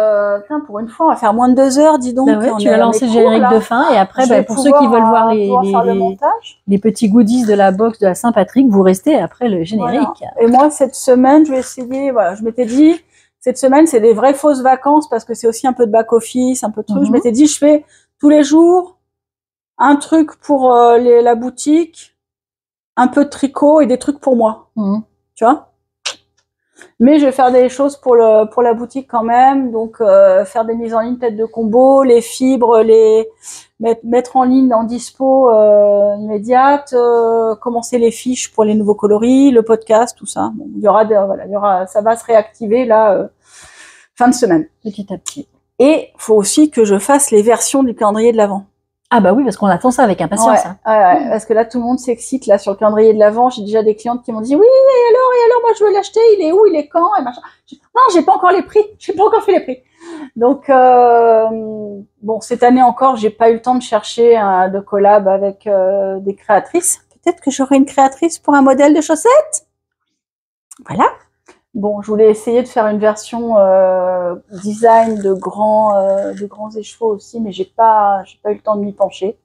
pour une fois, on va faire moins de 2 heures, dis donc. Bah ouais, tu vas lancer le générique de fin et après, pour ceux qui veulent voir les petits goodies de la box de la Saint-Patrick, vous restez après le générique. Voilà. Et moi, cette semaine, je vais essayer, voilà, je m'étais dit, cette semaine, c'est des vraies fausses vacances parce que c'est aussi un peu de back-office, un peu de trucs. Je m'étais dit, je fais tous les jours un truc pour la boutique, un peu de tricot et des trucs pour moi. Tu vois? Mais je vais faire des choses pour la boutique quand même, donc faire des mises en ligne tête de combo, les fibres, mettre en ligne en dispo immédiate, commencer les fiches pour les nouveaux coloris, le podcast, tout ça. Bon, il y aura, ça va se réactiver là fin de semaine, petit à petit. Et faut aussi que je fasse les versions du calendrier de l'Avent. Ah bah oui, parce qu'on attend ça avec impatience. Ouais, parce que là, tout le monde s'excite là sur le calendrier de l'Avent. J'ai déjà des clientes qui m'ont dit oui, et alors, moi je veux l'acheter. Il est où, il est quand et machin. Non, j'ai pas encore les prix. J'ai pas encore fait les prix. Donc bon, cette année encore, j'ai pas eu le temps de chercher de collab avec des créatrices. Peut-être que j'aurai une créatrice pour un modèle de chaussettes. Voilà. Bon, je voulais essayer de faire une version design de grands écheveaux aussi, mais j'ai pas eu le temps de m'y pencher.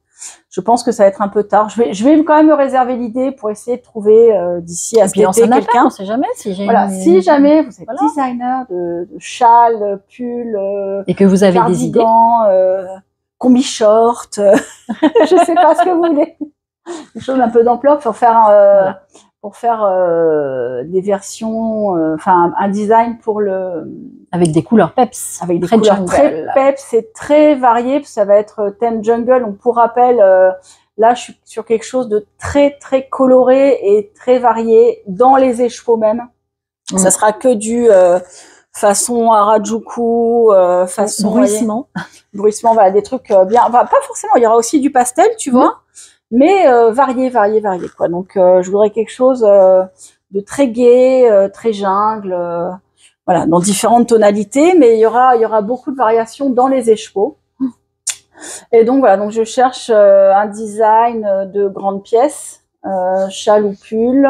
Je pense que ça va être un peu tard. Je vais quand même me réserver l'idée pour essayer de trouver d'ici à cet été quelqu'un. On sait jamais si j'ai. Voilà, si jamais vous êtes designer de châles, pulls, et que vous avez des idées, combi short, je sais pas ce que vous voulez, des choses un peu d'ampleur pour faire. Pour faire des versions, un design pour avec des couleurs peps, avec des couleurs très peps et très variées. Ça va être thème jungle. Donc pour rappel, là je suis sur quelque chose de très très coloré et très varié dans les écheveaux même. Ça sera que du façon Harajuku, façon bruissement, voilà, des trucs bien. Enfin, pas forcément. Il y aura aussi du pastel, tu vois. Mais varié quoi. Donc je voudrais quelque chose de très gai, très jungle, voilà, dans différentes tonalités, mais il y aura beaucoup de variations dans les écheveaux. Et donc voilà, donc je cherche un design de grandes pièces, châle ou pull,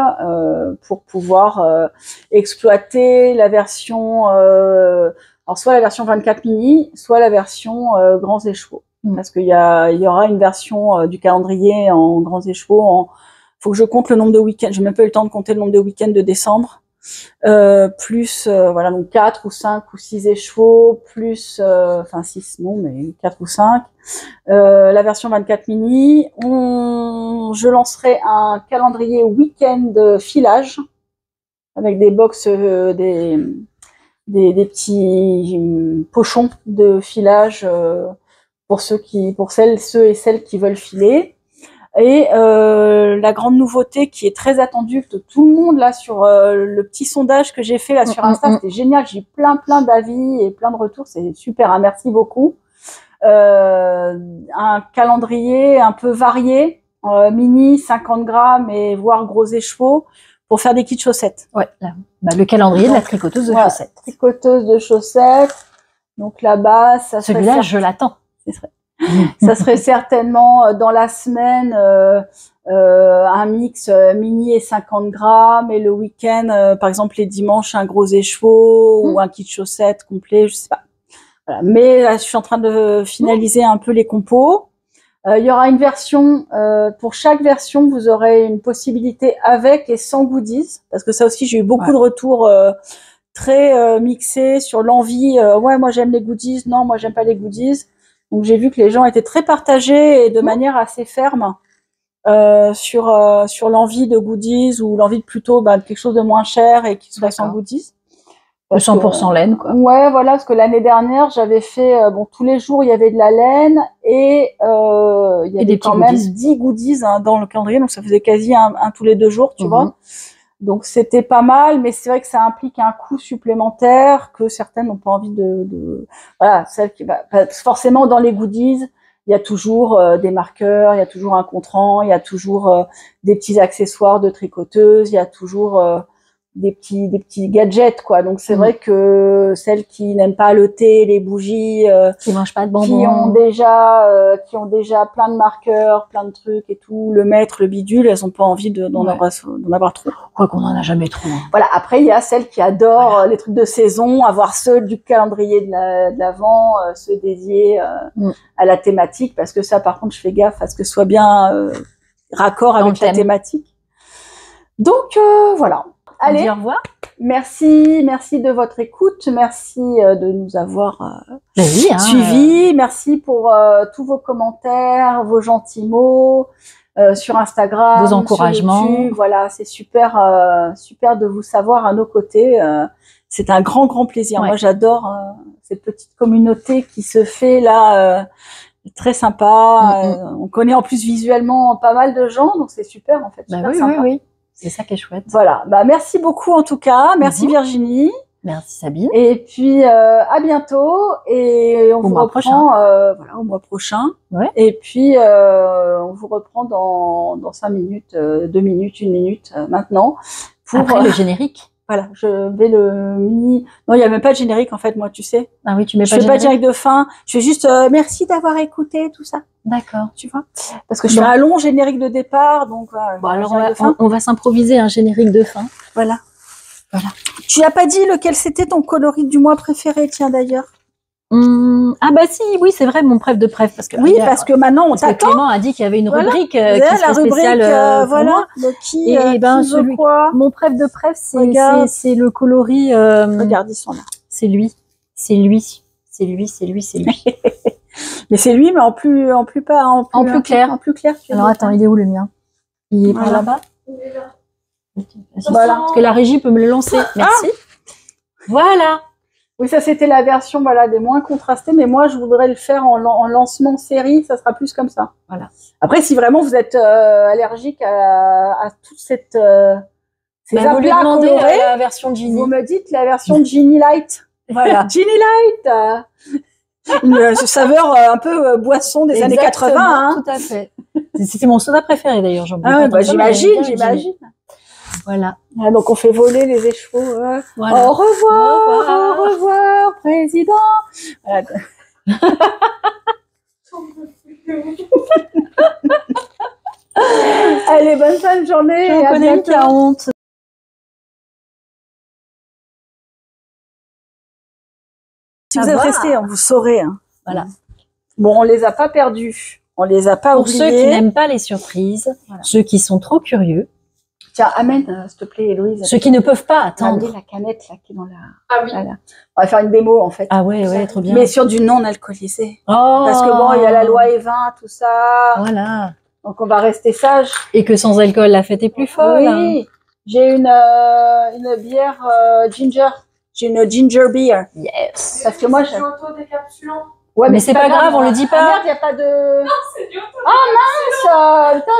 pour pouvoir exploiter la version alors soit la version 24 mini, soit la version grands écheveaux. Parce qu'il y aura une version du calendrier en grands écheveaux. Faut que je compte le nombre de week-ends. J'ai même pas eu le temps de compter le nombre de week-ends de décembre. Plus voilà, donc 4 ou 5 ou 6 écheveaux, plus 6 non, mais 4 ou 5. La version 24 mini. Je lancerai un calendrier week-end filage avec des box des petits pochons de filage. Pour ceux et celles qui veulent filer. Et la grande nouveauté qui est très attendue de tout le monde là sur le petit sondage que j'ai fait là sur Insta, c'était génial. J'ai eu plein d'avis et plein de retours. C'est super, hein, merci beaucoup. Un calendrier un peu varié, mini, 50 grammes et voire gros écheveau pour faire des kits chaussettes. Ouais, bah, le calendrier de la tricoteuse de chaussettes. Tricoteuse de chaussettes. Donc là-bas, ça serait... Celui-là, je l'attends. Ça serait certainement dans la semaine un mix mini et 50 grammes et le week-end, par exemple les dimanches, un gros écheveau ou un kit chaussettes complet, je sais pas. Voilà. Mais là, je suis en train de finaliser un peu les compos. Il y aura une version, pour chaque version, vous aurez une possibilité avec et sans goodies, parce que ça aussi, j'ai eu beaucoup de retours très mixés sur l'envie. Ouais, moi j'aime les goodies, non, moi j'aime pas les goodies. Donc j'ai vu que les gens étaient très partagés et de manière assez ferme sur l'envie de goodies ou l'envie de plutôt de quelque chose de moins cher et qui soit sans goodies. 100% laine, quoi. Ouais, voilà, parce que l'année dernière, j'avais fait, tous les jours, il y avait de la laine et il y avait quand même 10 goodies dans le calendrier, donc ça faisait quasi un tous les 2 jours, tu vois. Donc c'était pas mal, mais c'est vrai que ça implique un coût supplémentaire que certaines n'ont pas envie voilà, celle qui va forcément dans les goodies, il y a toujours des marqueurs, il y a toujours un contrant, il y a toujours des petits accessoires de tricoteuse, il y a toujours des petits gadgets, quoi. Donc c'est vrai que celles qui n'aiment pas le thé, les bougies, qui mangent pas de bonbons, qui ont déjà plein de marqueurs, plein de trucs et tout, le maître, le bidule, elles ont pas envie d'en avoir trop. Quoi qu'on en a jamais trop. Voilà. Après il y a celles qui adorent les trucs de saison, avoir ceux du calendrier de l'Avent, ceux dédiés à la thématique, parce que ça par contre je fais gaffe à ce que ce soit bien raccord avec la thématique. Donc voilà. Allez, au revoir. Merci de votre écoute, merci de nous avoir suivis, merci pour tous vos commentaires, vos gentils mots sur Instagram, vos encouragements. Sur YouTube. Voilà, c'est super de vous savoir à nos côtés. C'est un grand plaisir. Moi, j'adore cette petite communauté qui se fait là, très sympa. On connaît en plus visuellement pas mal de gens, donc c'est super en fait. Super sympa. Oui. C'est ça qui est chouette. Voilà. Merci beaucoup en tout cas. Merci Virginie. Merci Sabine. Et puis à bientôt et on vous reprend au mois prochain. Ouais. Et puis on vous reprend dans 5 minutes, 2 minutes, 1 minute maintenant. Après le générique. Voilà, je vais le mini. Non, il y a même pas de générique en fait, moi, tu sais. Ah oui, tu mets pas de générique. Je fais pas de générique de fin. Je fais juste merci d'avoir écouté tout ça. D'accord. Tu vois. Parce que je fais un long générique de départ, donc. Bon, alors on va s'improviser un générique de fin. Voilà. Tu n'as pas dit lequel c'était ton coloris du mois préféré, tiens d'ailleurs. Ah bah si, oui, c'est vrai, mon préf de préf, parce que parce que maintenant on t'attend. Clément a dit qu'il y avait une rubrique qui serait spéciale pour moi. Celui quoi. Mon préf de préf, c'est le coloris. Regarde, ils sont là. C'est lui. Mais c'est lui, mais en plus clair. En plus clair. Alors attends, il est où le mien? Il est par là-bas. Voilà. Parce que la régie peut me le lancer. Merci. Voilà. Oui, ça c'était la version des moins contrastées, mais moi je voudrais le faire en lancement série, ça sera plus comme ça. Voilà. Après, si vraiment vous êtes allergique à toute cette ces aplats colorés, la version Ginny. Vous me dites la version Ginny Light. Voilà. Ginny Light. Une saveur un peu boisson des années 80. Hein. Tout à fait. C'était mon soda préféré d'ailleurs. J'imagine. Voilà. Donc on fait voler les écheveaux. Voilà. Au revoir, président. Voilà. Allez, bonne fin de journée. J'en connais une qui a honte. Si vous êtes restés, vous saurez. Hein. Voilà. Bon, on les a pas perdus. On les a pas oubliés. Pour ceux qui n'aiment pas les surprises, ceux qui sont trop curieux. Tiens, amène, s'il te plaît, Héloïse. Ceux qui ne peuvent pas attendre. La canette, là, qui est dans la... Ah oui. Voilà. On va faire une démo, en fait. Ah ouais, trop bien. Mais sur du non alcoolisé. Oh. Parce que bon, il y a la loi E20, tout ça. Voilà. Donc, on va rester sage. Et que sans alcool, la fête est plus folle. Oui. J'ai une bière ginger. J'ai une ginger beer. Yes. Parce que moi, j'ai auto-décapsulant. Ouais, mais c'est pas grave, on le dit Ah pas. merde, y a pas de... Non, c'est du auto. Putain,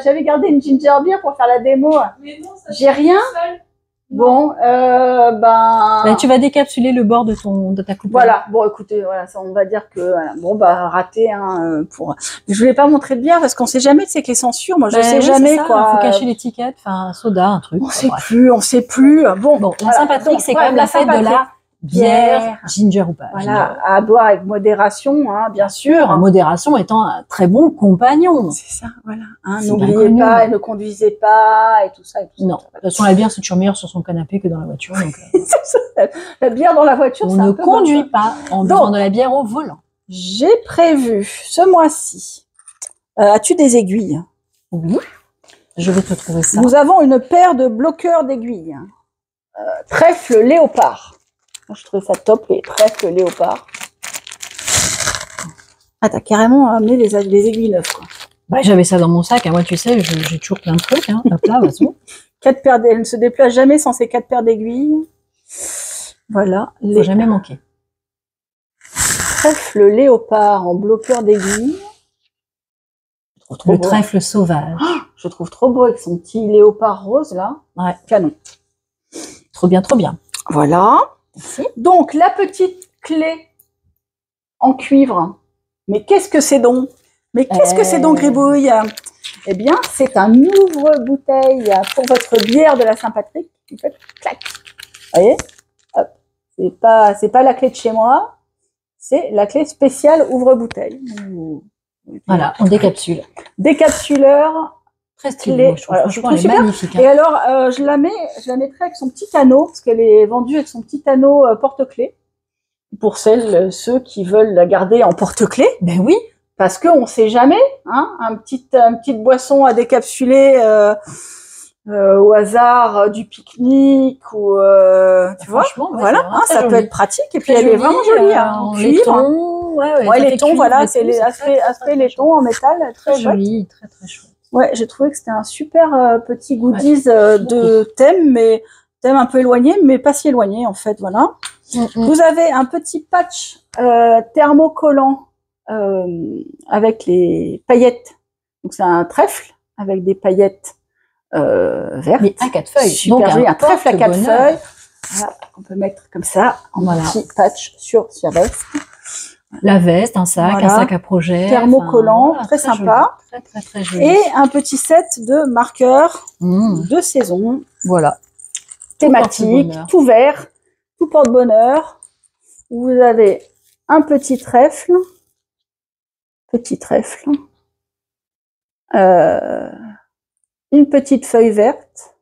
j'avais gardé une ginger beer pour faire la démo. Mais non, ça J'ai rien. seul. Bon, Bah, tu vas décapsuler le bord de ta coupe. Voilà, bon écoutez, voilà, ça, on va dire que voilà. Bon bah raté hein, pour. Mais je voulais pas montrer de bière parce qu'on sait jamais, tu sais que les censures, moi je Bah, sais oui, jamais c'est ça, quoi. faut cacher l'étiquette, enfin soda, un truc. On quoi, sait bref. plus, on sait plus. Bon, Bon, la voilà. Saint-Patrick, Donc, c'est quand ouais, même la fête de Saint-Patrick. la bière, ginger ou pas. Voilà, à boire avec modération, hein, bien sûr. Ginger. Modération étant un très bon compagnon. C'est ça, voilà. Hein, C'est bien n'oubliez connu. pas, et ne conduisez pas, et tout ça. Et tout Non, ça. de toute façon, la bière, c'est toujours meilleur sur son canapé que dans la voiture. Donc, La bière dans la voiture, on c'est un ne peu conduit bon. pas en Donc, buvant de la bière au volant. J'ai prévu ce mois-ci. As-tu des aiguilles? Oui, je vais te trouver ça. Nous avons une paire de bloqueurs d'aiguilles. Trèfle léopard. Je trouve ça top, les trèfles léopard. Ah, t'as carrément amené les aiguilles neuves, quoi. Bah, j'avais ça dans mon sac. Hein. Moi, tu sais, j'ai toujours plein de trucs. Hein. Hop là, vas-y. 4 paires elle ne se déplace jamais sans ces 4 paires d'aiguilles. Voilà. Faut jamais manquer. Trèfle léopard en bloqueur d'aiguilles. Le trèfle sauvage. Oh, je trouve trop beau avec son petit léopard rose, là. Ouais. Canon. Trop bien, trop bien. Voilà. Merci. Donc, la petite clé en cuivre. Mais qu'est-ce que c'est donc? Mais qu'est-ce que c'est donc, Gribouille? Eh bien, c'est un ouvre-bouteille pour votre bière de la Saint-Patrick. Vous faites clac. Vous voyez? Hop. C'est pas la clé de chez moi. C'est la clé spéciale ouvre-bouteille. Voilà, on décapsule. Décapsuleur. Très stylé. Je trouve, Voilà, franchement, je elle est trouve super. magnifique. Hein. Et alors, je la mettrai avec son petit anneau, parce qu'elle est vendue avec son petit anneau porte-clés. Pour ceux qui veulent la garder en porte-clés. Ben oui. Parce qu'on sait jamais, hein, une petite boisson à décapsuler au hasard du pique-nique ou tu vois, ouais, voilà, hein, ça peut être pratique. Et puis elle est vraiment jolie, hein, en cuivre. Laiton, ouais, laiton, voilà, c'est les aspect laiton en métal, très joli, très très chouette. Ouais, j'ai trouvé que c'était un super petit goodies de thème, mais thème un peu éloigné, mais pas si éloigné en fait, voilà. Vous avez un petit patch thermocollant avec les paillettes. Donc c'est un trèfle avec des paillettes vertes. Mais à 4 feuilles. Super joli, un trèfle à 4 feuilles. Voilà, on peut mettre comme ça en petit patch sur sa veste. La veste, un sac, voilà. Un sac à projet. Thermocollant, voilà, très sympa. Joli, très, très, très joli. Et un petit set de marqueurs de saison. Voilà. Thématique, tout vert, tout porte-bonheur. Vous avez un petit trèfle. Une petite feuille verte.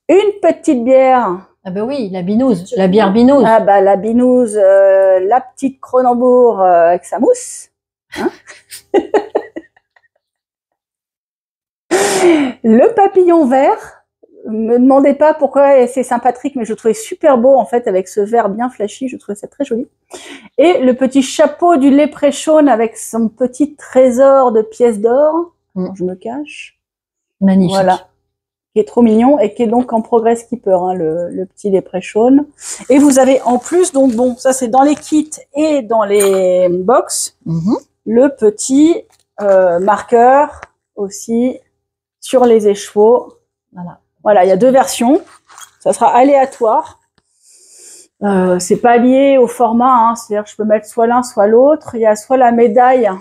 Une petite bière. Ah ben oui, la binouse, la bière binouse. Ah bah la binouse, la petite Cronenbourg avec sa mousse. Hein. Le papillon vert. Me demandez pas pourquoi c'est Saint-Patrick, mais je trouvais super beau en fait avec ce vert bien flashy. Je trouvais ça très joli. Et le petit chapeau du Leprechaun avec son petit trésor de pièces d'or. Je me cache. Magnifique. Voilà. Qui est trop mignon et qui est donc en progress keeper, hein, le petit Leprechaun. Et vous avez en plus, donc bon, ça c'est dans les kits et dans les box, le petit marqueur aussi sur les écheveaux. Voilà. Voilà, il y a 2 versions. Ça sera aléatoire. C'est pas lié au format, hein, c'est-à-dire que je peux mettre soit l'un, soit l'autre. Il y a soit la médaille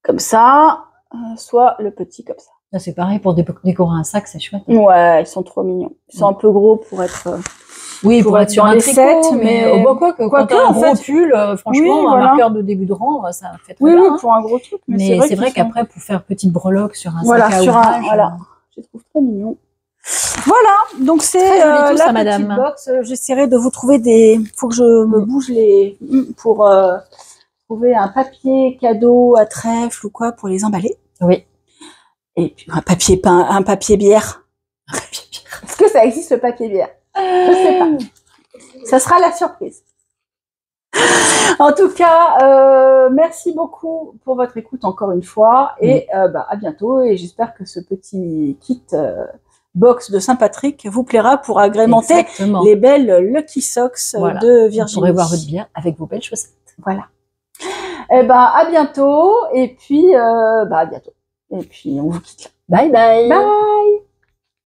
comme ça, soit le petit comme ça. Ça c'est pareil pour décorer un sac, c'est chouette. Ouais, ils sont trop mignons. Ils sont un peu gros pour être. Oui, pour être sur un tricot, mais quand t'as un gros pull, franchement, un marqueur de début de rang, ça fait très bien. Oui, pour un gros truc. Mais c'est vrai qu'après, pour faire petite breloque sur un voilà, sac à sur ouvrage, voilà, je trouve très mignon. Voilà, donc c'est la ça, petite madame. box. J'essaierai de vous trouver faut que je me bouge pour trouver un papier cadeau à trèfle ou quoi pour les emballer. Oui. Et puis un papier bière. Un papier bière. Est-ce que ça existe le papier bière? Je sais pas. Ça sera la surprise. En tout cas, merci beaucoup pour votre écoute encore une fois et à bientôt et j'espère que ce petit kit box de Saint-Patrick vous plaira pour agrémenter Exactement. les belles Lucky Socks Voilà. de Virginie. Vous pourrez voir votre bière avec vos belles chaussettes. Voilà. Eh ben, à bientôt. Et puis, à bientôt. Et puis, on vous quitte là. Bye bye. Bye.